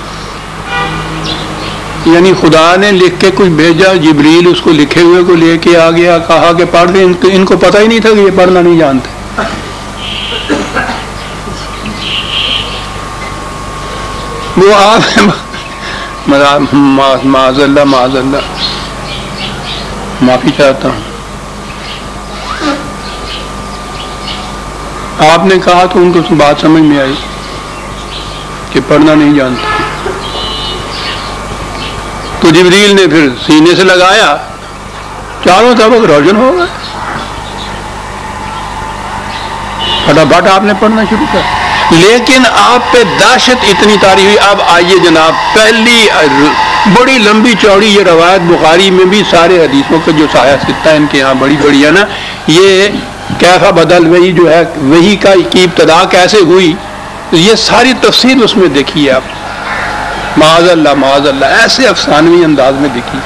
یعنی خدا نے لکھ کے کچھ بھیجا، جبریل اس کو لکھے ہوئے کو لے کے آ گیا، کہا کہ پڑھ دیں، ان کو پتہ ہی نہیں تھا کہ یہ پڑھنا نہیں جانتے۔ وہ آپ معاذ اللہ معافی چاہتا ہوں، آپ نے کہا تو ان کو بات سمجھ میں آئی کہ پڑھنا نہیں جانتے، تو جبریل نے پھر سینے سے لگایا، چاروں طرف روشن ہو گئے، پھٹافٹ آپ نے پڑھنا شروع کیا۔ لیکن آپ پہ دہشت اتنی طاری ہوئی۔ اب آئیے جناب، پہلی بڑی لمبی چوڑی یہ روایت بخاری میں بھی سارے حدیثوں کا جو سایہ ستہ ان کے یہاں بڑی بڑی ہے نا، یہ کیفا بدل وہی جو ہے، وہی کی ابتدا کیسے ہوئی، یہ ساری تفصیل اس میں دیکھیے آپ، معاذ اللہ ایسے افسانوی انداز میں دیکھیے۔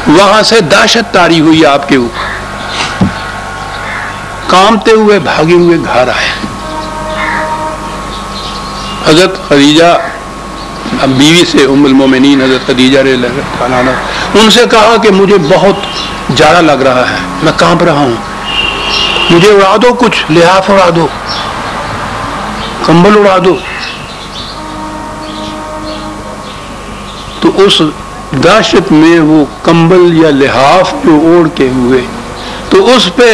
وہاں سے دہشت طاری ہوئی آپ کے اوپر، کامتے ہوئے بھاگے ہوئے گھر آئے۔ حضرت خدیجہ بیوی سے، ام المومنین حضرت خدیجہ رضی اللہ تعالیٰ عنہ، ان سے کہا کہ مجھے بہت جاڑا لگ رہا ہے، میں کانپ رہا ہوں، مجھے اڑا دو، کچھ لحاف اڑا دو، کمبل اڑا دو۔ تو اس دہشت میں وہ کمبل یا لحاف جو اوڑھ کے ہوئے، تو اس پہ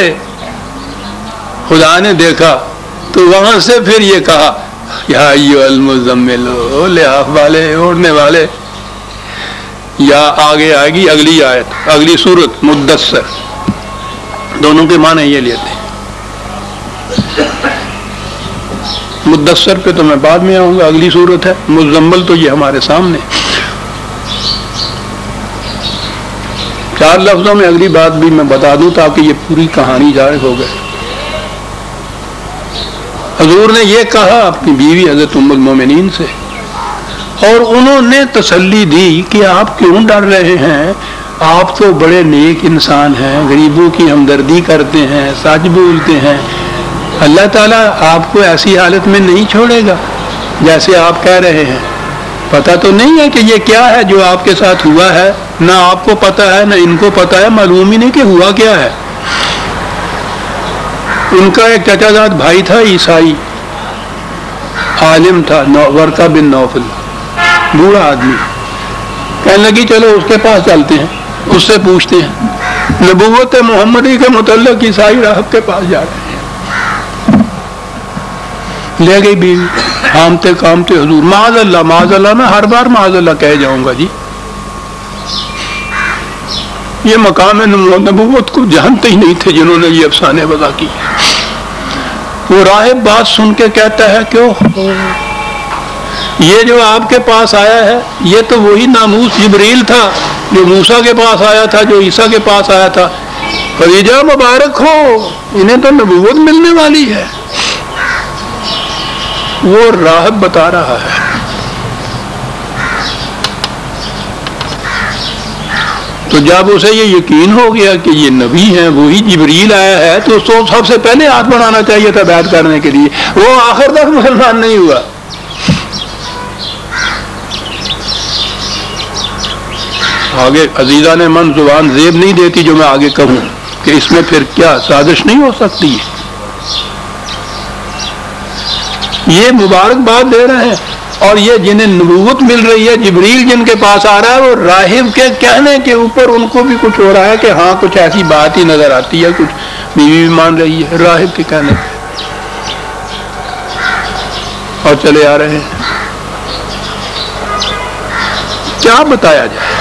خدا نے دیکھا تو وہاں سے پھر یہ کہا یا ایھا المزمل، لحاف والے، اوڑھنے والے۔ یا آگے آئے گی اگلی آیت، اگلی سورت مدثر، دونوں کے معنی یہ لیتے ہیں۔ مدثر پہ تو میں بعد میں آؤں گا، اگلی صورت ہے مزمل، تو یہ ہمارے سامنے۔ 4 لفظوں میں اگلی بات بھی میں بتا دوں تاکہ یہ پوری کہانی ظاہر ہو گئے۔ حضور نے یہ کہا اپنی بیوی حضرت ام المومنین سے، اور انہوں نے تسلی دی کہ آپ کیوں ڈر رہے ہیں، آپ تو بڑے نیک انسان ہیں، غریبوں کی ہمدردی کرتے ہیں، سچ بولتے ہیں، اللہ تعالیٰ آپ کو ایسی حالت میں نہیں چھوڑے گا جیسے آپ کہہ رہے ہیں۔ پتہ تو نہیں ہے کہ یہ کیا ہے جو آپ کے ساتھ ہوا ہے، نہ آپ کو پتہ ہے نہ ان کو پتہ ہے، معلوم ہی نہیں کہ ہوا کیا ہے۔ ان کا ایک چچا زاد بھائی تھا، عیسائی عالم تھا، ورقہ بن نوفل، بوڑھا آدمی۔ کہنے لگی چلو اس کے پاس چلتے ہیں، اس سے پوچھتے ہیں۔ نبوت محمدی کے متعلق عیسائی راہب کے پاس جا رہے ہیں۔ لے گئی بیوی، ہامتے کامتے حضور، معاذ اللہ معاذ اللہ، میں ہر بار معاذ اللہ کہہ جاؤں گا جی، یہ مقام نبوت کو جانتے ہی نہیں تھے جنہوں نے یہ افسانے وضع کی۔ وہ راہب بات سن کے کہتا ہے کہ یہ جو آپ کے پاس آیا ہے یہ تو وہی ناموس جبریل تھا جو موسیٰ کے پاس آیا تھا، جو عیسیٰ کے پاس آیا تھا، خدیجہ مبارک ہو، انہیں تو نبوت ملنے والی ہے۔ وہ راہب بتا رہا ہے۔ تو جب اسے یہ یقین ہو گیا کہ یہ نبی ہیں، وہی جبریل آیا ہے، تو اس کو سب سے پہلے ہاتھ بڑھانا چاہیے تھا بیعت کرنے کے لیے۔ وہ آخر تک مسلمان نہیں ہوا۔ آگے عزیزہ نے من زبان زیب نہیں دیتی جو میں آگے کہوں کہ اس میں پھر کیا سازش نہیں ہو سکتی ہے۔ یہ مبارکباد دے رہے ہیں، اور یہ جنہیں نبوت مل رہی ہے، جبریل جن کے پاس آ رہا ہے، وہ راہب کے کہنے کے اوپر ان کو بھی کچھ ہو رہا ہے کہ ہاں کچھ ایسی بات ہی نظر آتی ہے، کچھ بیوی بھی مان رہی ہے راہب کے کہنے پہ، اور چلے آ رہے ہیں۔ کیا بتایا جائے؟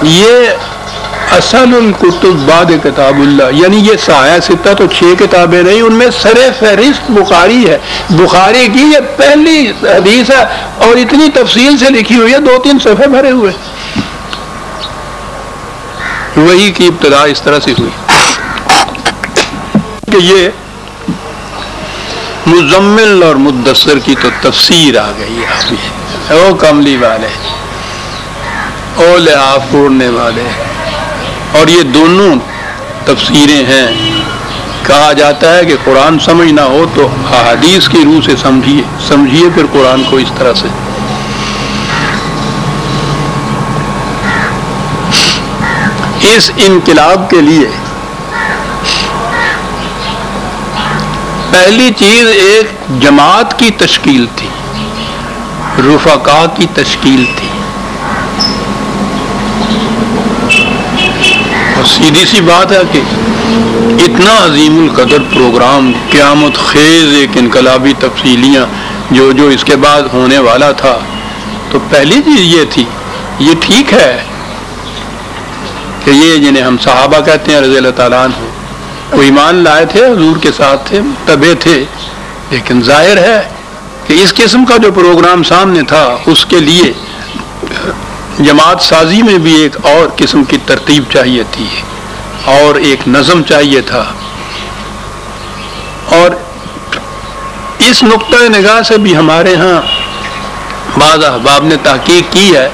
یہ اصل الکتب بعد کتاب اللہ، یعنی یہ سایہ ستہ تو 6 کتابیں نہیں، ان میں سر فہرست بخاری ہے۔ بخاری کی یہ پہلی حدیث ہے اور اتنی تفصیل سے لکھی ہوئی ہے، 2-3 صفحے بھرے ہوئے۔ وہی کی ابتدا اس طرح سے ہوئی کہ یہ مزمل اور مدثر کی تو تفسیر آ گئی ہے، او کملی والے، او لحاف اوڑھنے والے، اور یہ دونوں تفسیریں ہیں۔ کہا جاتا ہے کہ قرآن سمجھ نہ ہو تو احادیث کی روح سے سمجھیے پھر قرآن کو اس طرح سے۔ اس انقلاب کے لیے پہلی چیز ایک جماعت کی تشکیل تھی، رفقا کی تشکیل تھی۔ سیدھی سی بات ہے کہ اتنا عظیم القدر پروگرام، قیامت خیز ایک انقلابی تفصیلیاں جو اس کے بعد ہونے والا تھا، تو پہلی چیز یہ تھی، یہ ٹھیک ہے کہ یہ جنہیں ہم صحابہ کہتے ہیں رضی اللہ تعالیٰ عنہ، وہ ایمان لائے تھے، حضور کے ساتھ تھے، تبع تھے، لیکن ظاہر ہے کہ اس قسم کا جو پروگرام سامنے تھا اس کے لیے جماعت سازی میں بھی ایک اور قسم کی ترتیب چاہیے تھی، اور ایک نظم چاہیے تھا۔ اور اس نقطۂ نگاہ سے بھی ہمارے ہاں بعض احباب نے تحقیق کی ہے۔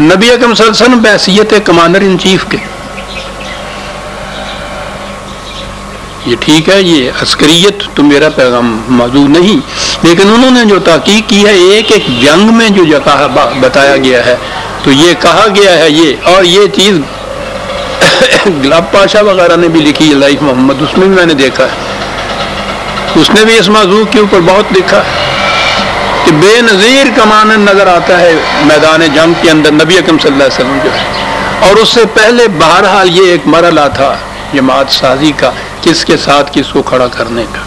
نبی اکرم صلی اللہ علیہ وسلم بحیثیت کمانڈر ان چیف کے، یہ ٹھیک ہے، یہ عسکریت تو میرا پیغام موضوع نہیں، لیکن انہوں نے جو تحقیق کی ہے ایک ایک جنگ میں جو بتایا گیا ہے، تو یہ کہا گیا ہے یہ، اور یہ چیز گلاب پاشا وغیرہ نے بھی لکھی لائف محمد، اس میں بھی میں نے دیکھا ہے، اس نے بھی اس موضوع کے اوپر بہت لکھا کہ بے نظیر کمانڈر نظر آتا ہے میدان جنگ کے اندر نبی اکرم صلی اللہ علیہ وسلم جو ہے، اور اس سے پہلے بہرحال یہ ایک مرحلہ تھا جماعت سازی کا، کس کے ساتھ کس کو کھڑا کرنے کا۔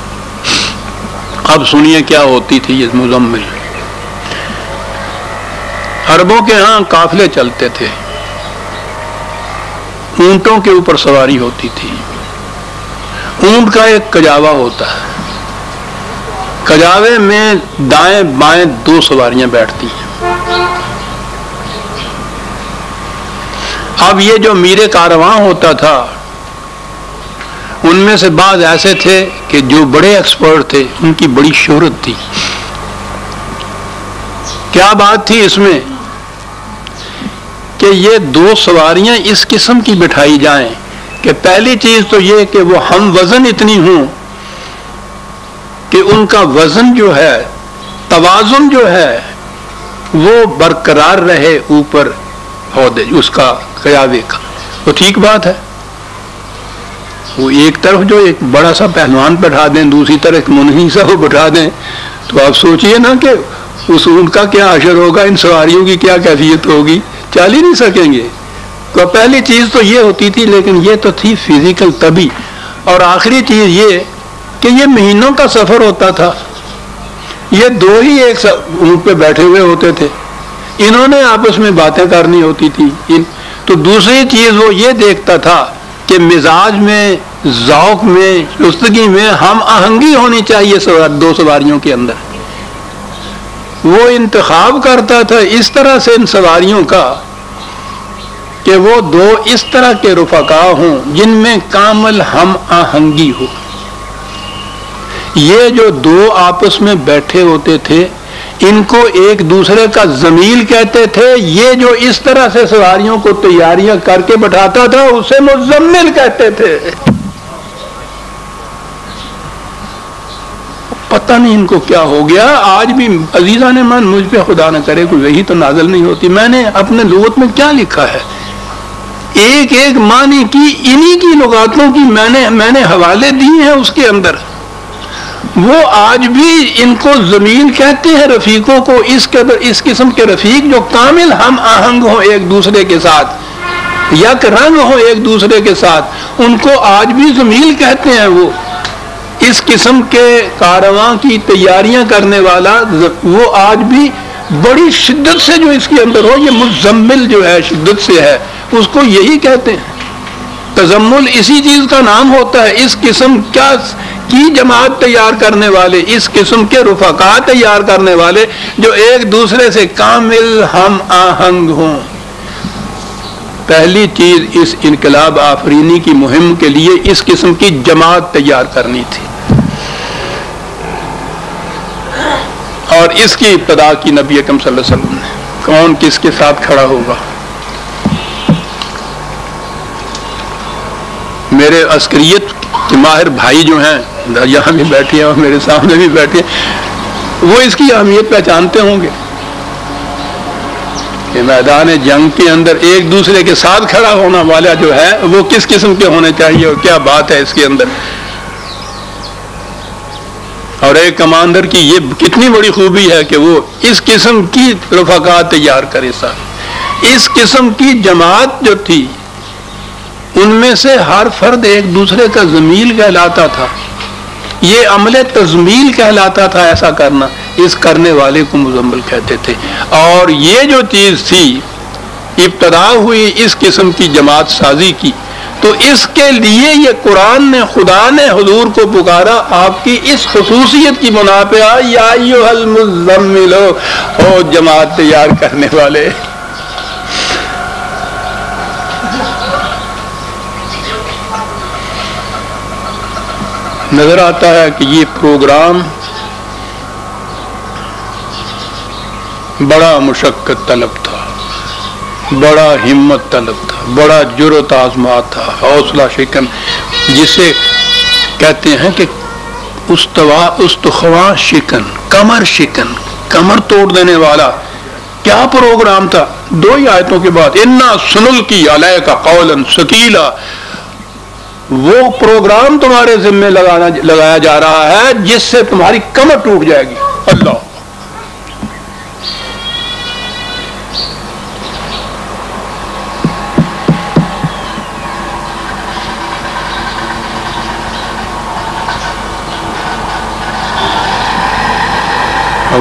اب سنیے کیا ہوتی تھی یہ مزمل۔ عربوں کے ہاں قافلے چلتے تھے، اونٹوں کے اوپر سواری ہوتی تھی، اونٹ کا ایک کجاوا ہوتا ہے، کجاوے میں دائیں بائیں 2 سواریاں بیٹھتی ہیں. اب یہ جو میرے کارواں ہوتا تھا ان میں سے بعض ایسے تھے کہ جو بڑے ایکسپرٹ تھے, ان کی بڑی شہرت تھی. کیا بات تھی اس میں کہ یہ 2 سواریاں اس قسم کی بٹھائی جائیں کہ پہلی چیز تو یہ کہ وہ ہم وزن اتنی ہوں کہ ان کا وزن جو ہے, توازن جو ہے وہ برقرار رہے اوپر عہدے اس کا قیادے کا. وہ ٹھیک بات ہے. وہ ایک طرف جو ایک بڑا سا پہلوان بٹھا دیں, دوسری طرف ایک منحی سا وہ بٹھا دیں, تو آپ سوچئے نا کہ اس ان کا کیا اشر ہوگا, ان سواریوں کی کیا کیفیت ہوگی, چل ہی نہیں سکیں گے. تو پہلی چیز تو یہ ہوتی تھی, لیکن یہ تو تھی فزیکل طبی. اور آخری چیز یہ کہ یہ مہینوں کا سفر ہوتا تھا, یہ 2 ہی ایک اونٹ پہ بیٹھے ہوئے ہوتے تھے, انہوں نے آپس میں باتیں کرنی ہوتی تھی. تو دوسری چیز وہ یہ دیکھتا تھا کہ مزاج میں, ذوق میں, چستگی میں ہم آہنگی ہونی چاہیے 2 سواریوں کے اندر. وہ انتخاب کرتا تھا اس طرح سے ان سواریوں کا کہ وہ 2 اس طرح کے رفقا ہوں جن میں کامل ہم آہنگی ہو. یہ جو 2 آپس میں بیٹھے ہوتے تھے ان کو ایک دوسرے کا زمیل کہتے تھے. یہ جو اس طرح سے سواریوں کو تیاریاں کر کے بٹھاتا تھا اسے مزمل کہتے تھے. پتہ نہیں ان کو کیا ہو گیا. آج بھی عزیزان من مجھ پہ خدا نہ کرے کوئی وحی تو نازل نہیں ہوتی. میں نے اپنے لغت میں کیا لکھا ہے, ایک ایک معنی کی انہی کی لغاتوں کی میں نے حوالے دیے ہیں اس کے اندر. وہ آج بھی ان کو زمین کہتے ہیں رفیقوں کو, اس قسم کے رفیق جو کامل ہم آہنگ ہوں ایک دوسرے کے ساتھ, یک رنگ ہوں ایک دوسرے کے ساتھ, ان کو آج بھی زمیل کہتے ہیں. وہ اس قسم کے کارواں کی تیاریاں کرنے والا وہ آج بھی بڑی شدت سے جو اس کے اندر ہو, یہ مزمل جو ہے شدت سے ہے, اس کو یہی کہتے ہیں. تزمل اسی چیز کا نام ہوتا ہے. اس قسم کی جماعت تیار کرنے والے, اس قسم کے رفقا تیار کرنے والے جو ایک دوسرے سے کامل ہم آہنگ ہوں. پہلی چیز اس انقلاب آفرینی کی مہم کے لیے اس قسم کی جماعت تیار کرنی تھی, اور اس کی ابتدا کی نبی اکرم صلی اللہ علیہ وسلم نے. کون کس کے ساتھ کھڑا ہوگا؟ میرے عسکریت کے ماہر بھائی جو ہیں یہاں بھی بیٹھے ہیں اور میرے سامنے بھی بیٹھے ہیں, وہ اس کی اہمیت پہچانتے ہوں گے کہ میدان جنگ کے اندر ایک دوسرے کے ساتھ کھڑا ہونا والا جو ہے وہ کس قسم کے ہونے چاہیے اور کیا بات ہے اس کے اندر. اور ایک کمانڈر کی یہ کتنی بڑی خوبی ہے کہ وہ اس قسم کی رفقات تیار کرے. اس قسم کی جماعت جو تھی ان میں سے ہر فرد ایک دوسرے کا زمیل کہلاتا تھا. یہ عمل تزمیل کہلاتا تھا. ایسا کرنا, اس کرنے والے کو مزمل کہتے تھے. اور یہ جو چیز تھی ابتدا ہوئی اس قسم کی جماعت سازی کی, تو اس کے لیے یہ قرآن نے, خدا نے حضور کو پکارا آپ کی اس خصوصیت کی بنا پہ, یا ایھا المزمل, ہو جماعت تیار کرنے والے. نظر آتا ہے کہ یہ پروگرام بڑا مشقت طلب تھا, بڑا ہمت طلب تھا, بڑا جرأت آزمات تھا, حوصلہ شکن جسے کہتے ہیں کہ استخواں شکن, کمر شکن, کمر توڑ دینے والا. کیا پروگرام تھا؟ 2 ہی آیتوں کے بعد انا سنلقی علیک قولا ثقیلا, وہ پروگرام تمہارے ذمہ لگایا جا رہا ہے جس سے تمہاری کمر ٹوٹ جائے گی. اللہ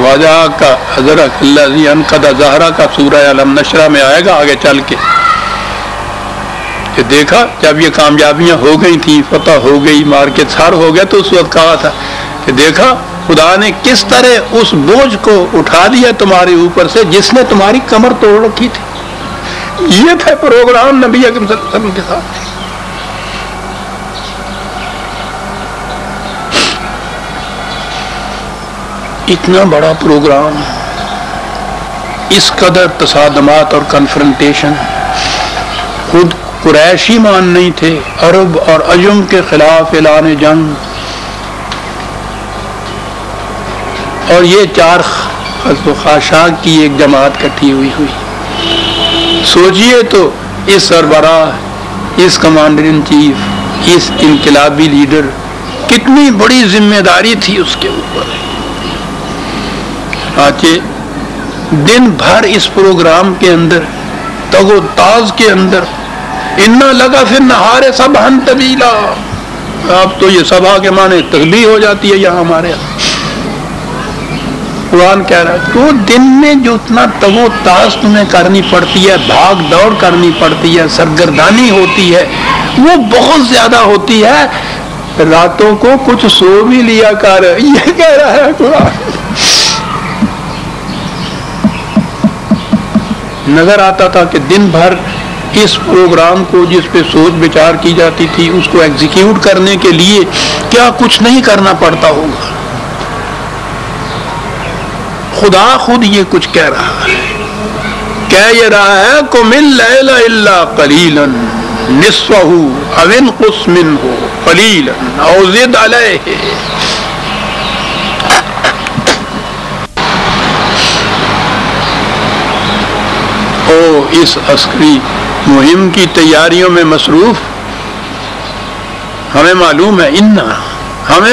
واجہ کا حضرت الذی انقض ظہرہ کا سورہ علم نشرہ میں آئے گا آگے چل کے کہ دیکھا جب یہ کامیابیاں ہو گئی تھیں, فتح ہو گئی, مارکیٹ سار ہو گیا, تو اس وقت کہا تھا کہ دیکھا خدا نے کس طرح اس بوجھ کو اٹھا دیا تمہارے اوپر سے جس نے تمہاری کمر توڑ رکھی تھی. یہ تھا پروگرام نبی اکرم صلی اللہ علیہ وسلم کے ساتھ. اتنا بڑا پروگرام، اس قدر تصادمات اور کنفرنٹیشن. خود قریش ہی مان نہیں تھے، عرب اور عجم کے خلاف اعلان جنگ، اور یہ چار خاشاک کی ایک جماعت کٹھی ہوئی. سوچئے تو اس سربراہ، اس کمانڈر ان چیف، اس انقلابی لیڈر، کتنی بڑی ذمہ داری تھی اس کے اوپر. دن بھر اس پروگرام کے اندر، تگ و تاز کے اندر، انا لگا پھر نہارے صبحن طویلا. اب تو یہ صبح کے معنی تغلیظ ہو جاتی ہے یہاں ہمارے یہاں. قرآن کہہ رہا ہے تو دن میں جو اتنا تگ و تاز تمہیں کرنی پڑتی ہے، بھاگ دوڑ کرنی پڑتی ہے، سرگردانی ہوتی ہے، وہ بہت زیادہ ہوتی ہے. راتوں کو کچھ سو بھی لیا کر، یہ کہہ رہا ہے قرآن. نظر آتا تھا کہ دن بھر اس پروگرام کو جس پہ سوچ بچار کی جاتی تھی، اس کو ایگزیکیوٹ کرنے کے لیے کیا کچھ نہیں کرنا پڑتا ہوگا. خدا خود یہ کچھ کہہ رہا ہے، کہہ یہ رہا ہے قم اللیل الا قلیلا نصفہ او انقص منہ قلیلا او زد علیہ. اس عسکری مہم کی تیاریوں میں مصروف. ہمیں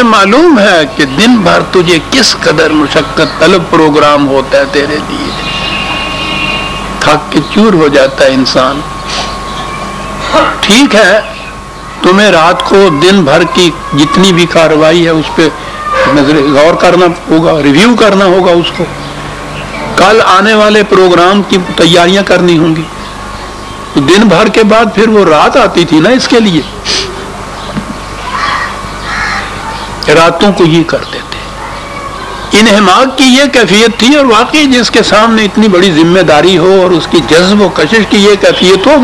معلوم ہے کہ دن بھر تجھے کس قدر مشقت طلب پروگرام ہوتا ہے تیرے لیے. تھک کے چور ہو جاتا ہے انسان. ٹھیک ہے، تمہیں رات کو دن بھر کی جتنی بھی کارروائی ہے اس پہ غور کرنا ہوگا، ریویو کرنا ہوگا اس کو. کل آنے والے پروگرام کی تیاریاں کرنی ہوں گی. دن بھر کے بعد پھر وہ رات آتی تھی نا اس کے لیے. راتوں کو یہ کرتے تھے. انہماک کی یہ کیفیت تھی، اور واقعی جس کے سامنے اتنی بڑی ذمہ داری ہو اور اس کی جذب و کشش کی یہ کیفیت ہو،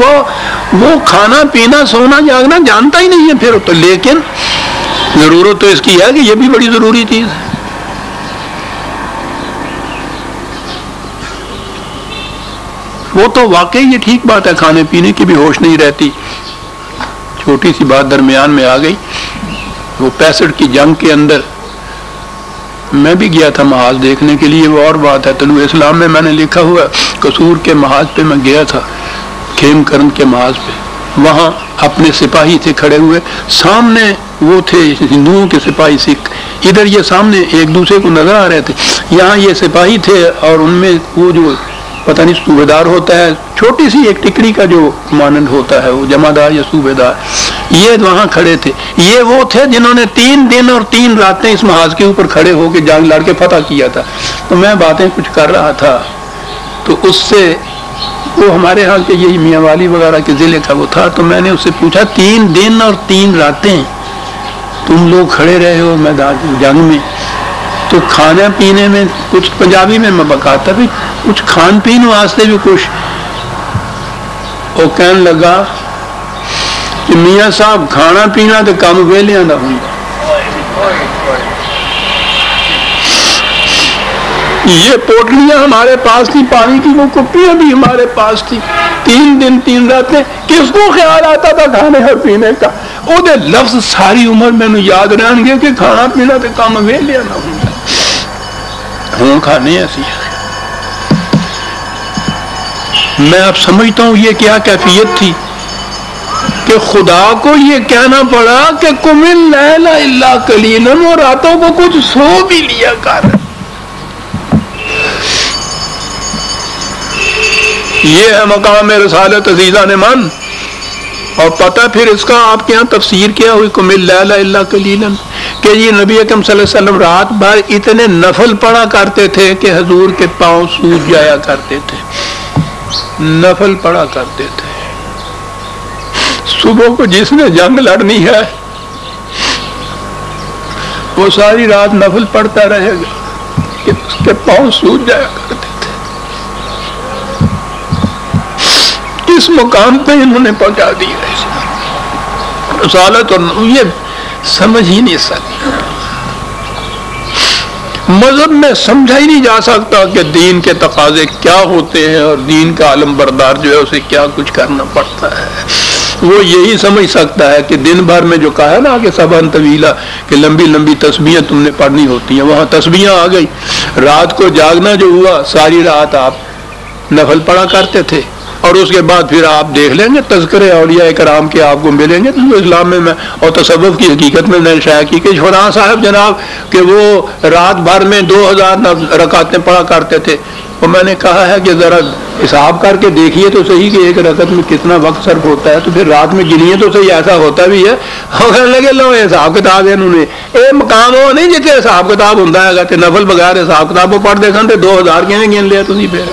وہ کھانا پینا سونا جاگنا جانتا ہی نہیں ہے پھر تو. لیکن ضرورت تو اس کی ہے کہ یہ بھی بڑی ضروری چیز ہے. وہ تو واقعی یہ ٹھیک بات ہے، کھانے پینے کی بھی ہوش نہیں رہتی. چھوٹی سی بات درمیان میں آ گئی. وہ 65 کی جنگ کے اندر میں بھی گیا تھا محاذ دیکھنے کے لیے. وہ اور بات ہے، طلوع اسلام میں نے لکھا ہوا قصور کے محاذ پہ میں گیا تھا، کھیم کرن کے محاذ پہ. وہاں اپنے سپاہی تھے کھڑے ہوئے، سامنے وہ تھے ہندوؤں کے سپاہی سکھ، ادھر یہ سامنے ایک دوسرے کو نظر آ رہے تھے. یہاں یہ سپاہی تھے اور ان میں وہ جو پتہ نہیں صوبیدار ہوتا ہے، چھوٹی سی ایک ٹکڑی کا جو مانند ہوتا ہے، وہ جمعدار یا صوبیدار، یہ وہاں کھڑے تھے. یہ وہ تھے جنہوں نے 3 دن اور 3 راتیں اس محاذ کے اوپر کھڑے ہو کے جنگ لڑ کے فتح کیا تھا. تو میں باتیں کچھ کر رہا تھا تو اس سے وہ ہمارے ہاں کے یہی میاں والی وغیرہ کے ضلع کا وہ تھا. تو میں نے اس سے پوچھا 3 دن اور 3 راتیں تم لوگ کھڑے رہے ہو میدان جنگ میں، تو کھانے پینے میں کچھ پنجابی میں بکاتا بھی کچھ کھان پین واسطے بھی کچھ. وہ کہنے لگا کہ میاں صاحب کھانا پینا تو کام ویلیاں دا ہوں. یہ پوٹلیاں ہمارے پاس تھی، پانی کی وہ کپیاں بھی ہمارے پاس تھی. 3 دن 3 راتیں کس کو خیال آتا تھا کھانے اور پینے کا؟ وہ دے لفظ ساری عمر میں یاد رہن گے کہ کھانا پینا تو کام ویلیاں دا ہوں. ہوں کھانے ایسی ہے. میں اب سمجھتا ہوں یہ کیا کیفیت تھی کہ خدا کو یہ کہنا پڑا کہ قم اللیل الا قلیلا، اور راتوں کو کچھ سو بھی لیا کر. یہ ہے مقام رسالت عزیزان من. اور پتہ پھر اس کا آپ کے یہاں تفسیر کیا ہوئی قم اللیل الا قلیلا، کہ یہ نبی اکرم صلی اللہ علیہ وسلم رات بھر اتنے نفل پڑھا کرتے تھے کہ حضور کے پاؤں سوج جایا کرتے تھے. نفل پڑھا کرتے تھے. صبح کو جس نے جنگ لڑنی ہے وہ ساری رات نفل پڑھتا رہے گا کہ اس کے پاؤں سوج جایا کرتے تھے. کس مقام پہ انہوں نے پہنچا دی رسالت، اور یہ سمجھ ہی نہیں سکتا. مذہب میں سمجھا ہی نہیں جا سکتا کہ دین کے تقاضے کیا ہوتے ہیں اور دین کا علم بردار جو ہے اسے کیا کچھ کرنا پڑتا ہے. وہ یہی سمجھ سکتا ہے کہ دن بھر میں جو کہا ہے نا کہ سبحان طویلہ، کہ لمبی لمبی تسبیحیں تم نے پڑھنی ہوتی ہیں، وہاں تسبیحیں آ گئی. رات کو جاگنا جو ہوا، ساری رات آپ نفل پڑھا کرتے تھے، اور اس کے بعد پھر آپ دیکھ لیں گے تذکرے اولیاء کرام کے آپ کو ملیں گے تو اسلام میں اور تصوف کی حقیقت میں نے شائع کی کہ فلاں صاحب جناب کہ وہ رات بھر میں 2000 رکعتیں پڑھا کرتے تھے. اور میں نے کہا ہے کہ ذرا حساب کر کے دیکھیے تو صحیح کہ ایک رکعت میں کتنا وقت صرف ہوتا ہے، تو پھر رات میں گنیے تو صحیح، ایسا ہوتا بھی ہے. کہنے لگے لو حساب کتاب ہے انہوں نے اے مقام وہ نہیں جتنے حساب کتاب ہوتا ہے کہ نفل بغیر حساب کتاب کو پڑھ دیکھیں تو 2000 کیوں گن لیا تھی. پھر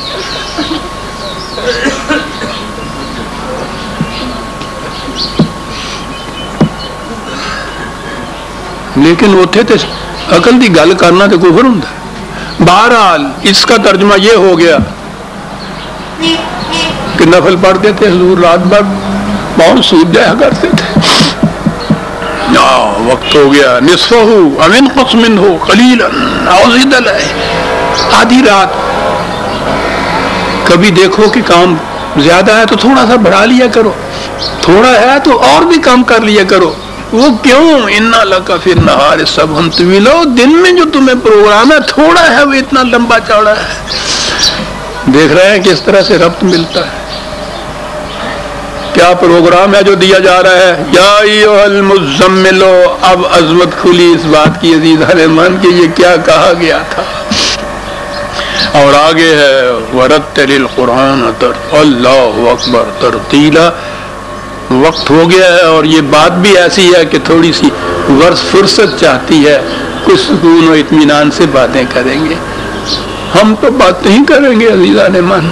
لیکن اتنے تو عقل کی گل کرنا تو کفر ہوں. بہرحال اس کا ترجمہ یہ ہو گیا کہ نفل پڑھتے تھے حضور، رات بھر پاؤں سوج جایا کرتے تھے. وقت ہو گیا، نصفہ او انقص منہ قلیلا او زد علیہ، آدھی رات. کبھی دیکھو کہ کام زیادہ ہے تو تھوڑا سا بڑھا لیا کرو، تھوڑا ہے تو اور بھی کام کر لیا کرو. وہ کیوں؟ انا لک فی النہار سبحا طویلا، دن میں جو تمہیں پروگرام ہے تھوڑا ہے، وہ اتنا لمبا چوڑا ہے. دیکھ رہے ہیں کس طرح سے ربط ملتا ہے. کیا پروگرام ہے جو دیا جا رہا ہے؟ یا ایھا المزمل، اب عظمت کھلی اس بات کی عزیزان ایمان کہ یہ کیا کہا گیا تھا. اور آگے ہے ورتل القرآن اللہ اکبر ترتیلا. وقت ہو گیا ہے اور یہ بات بھی ایسی ہے کہ تھوڑی سی فرصت چاہتی ہے، کچھ سکون و اطمینان سے باتیں کریں گے. ہم تو بات نہیں کریں گے عزیزان من،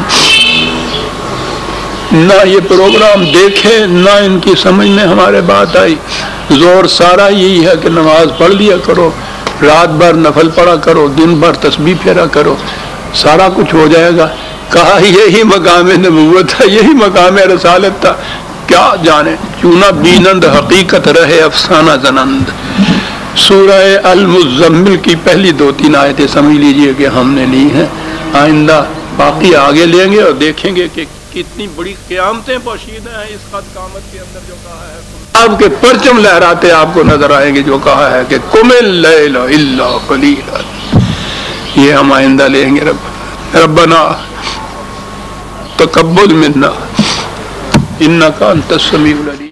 نہ یہ پروگرام دیکھے نہ ان کی سمجھ میں ہمارے بات آئی. زور سارا یہی ہے کہ نماز پڑھ لیا کرو، رات بھر نفل پڑھا کرو، دن بھر تسبیح پھیرا کرو، سارا کچھ ہو جائے گا. کہا یہی مقام نبوت تھا، یہی مقام رسالت تھا. کیا جانے چونا بینند حقیقت رہے افسانہ زنند. سورہ المزمل کی پہلی 2-3 آیتیں سمجھ لیجئے کہ ہم نے لی ہیں. آئندہ باقی آگے لیں گے اور دیکھیں گے کہ کتنی بڑی قیامتیں پوشیدہ ہیں اس خط قامت کے اندر. جو کہا ہے آپ کے پرچم لہراتے آپ کو نظر آئیں گے، جو کہا ہے کہ قم اللیل الا قلیلا. یہ ہم آئندہ لیں گے. ربنا تقبل منا انک انت السمیع العلیم.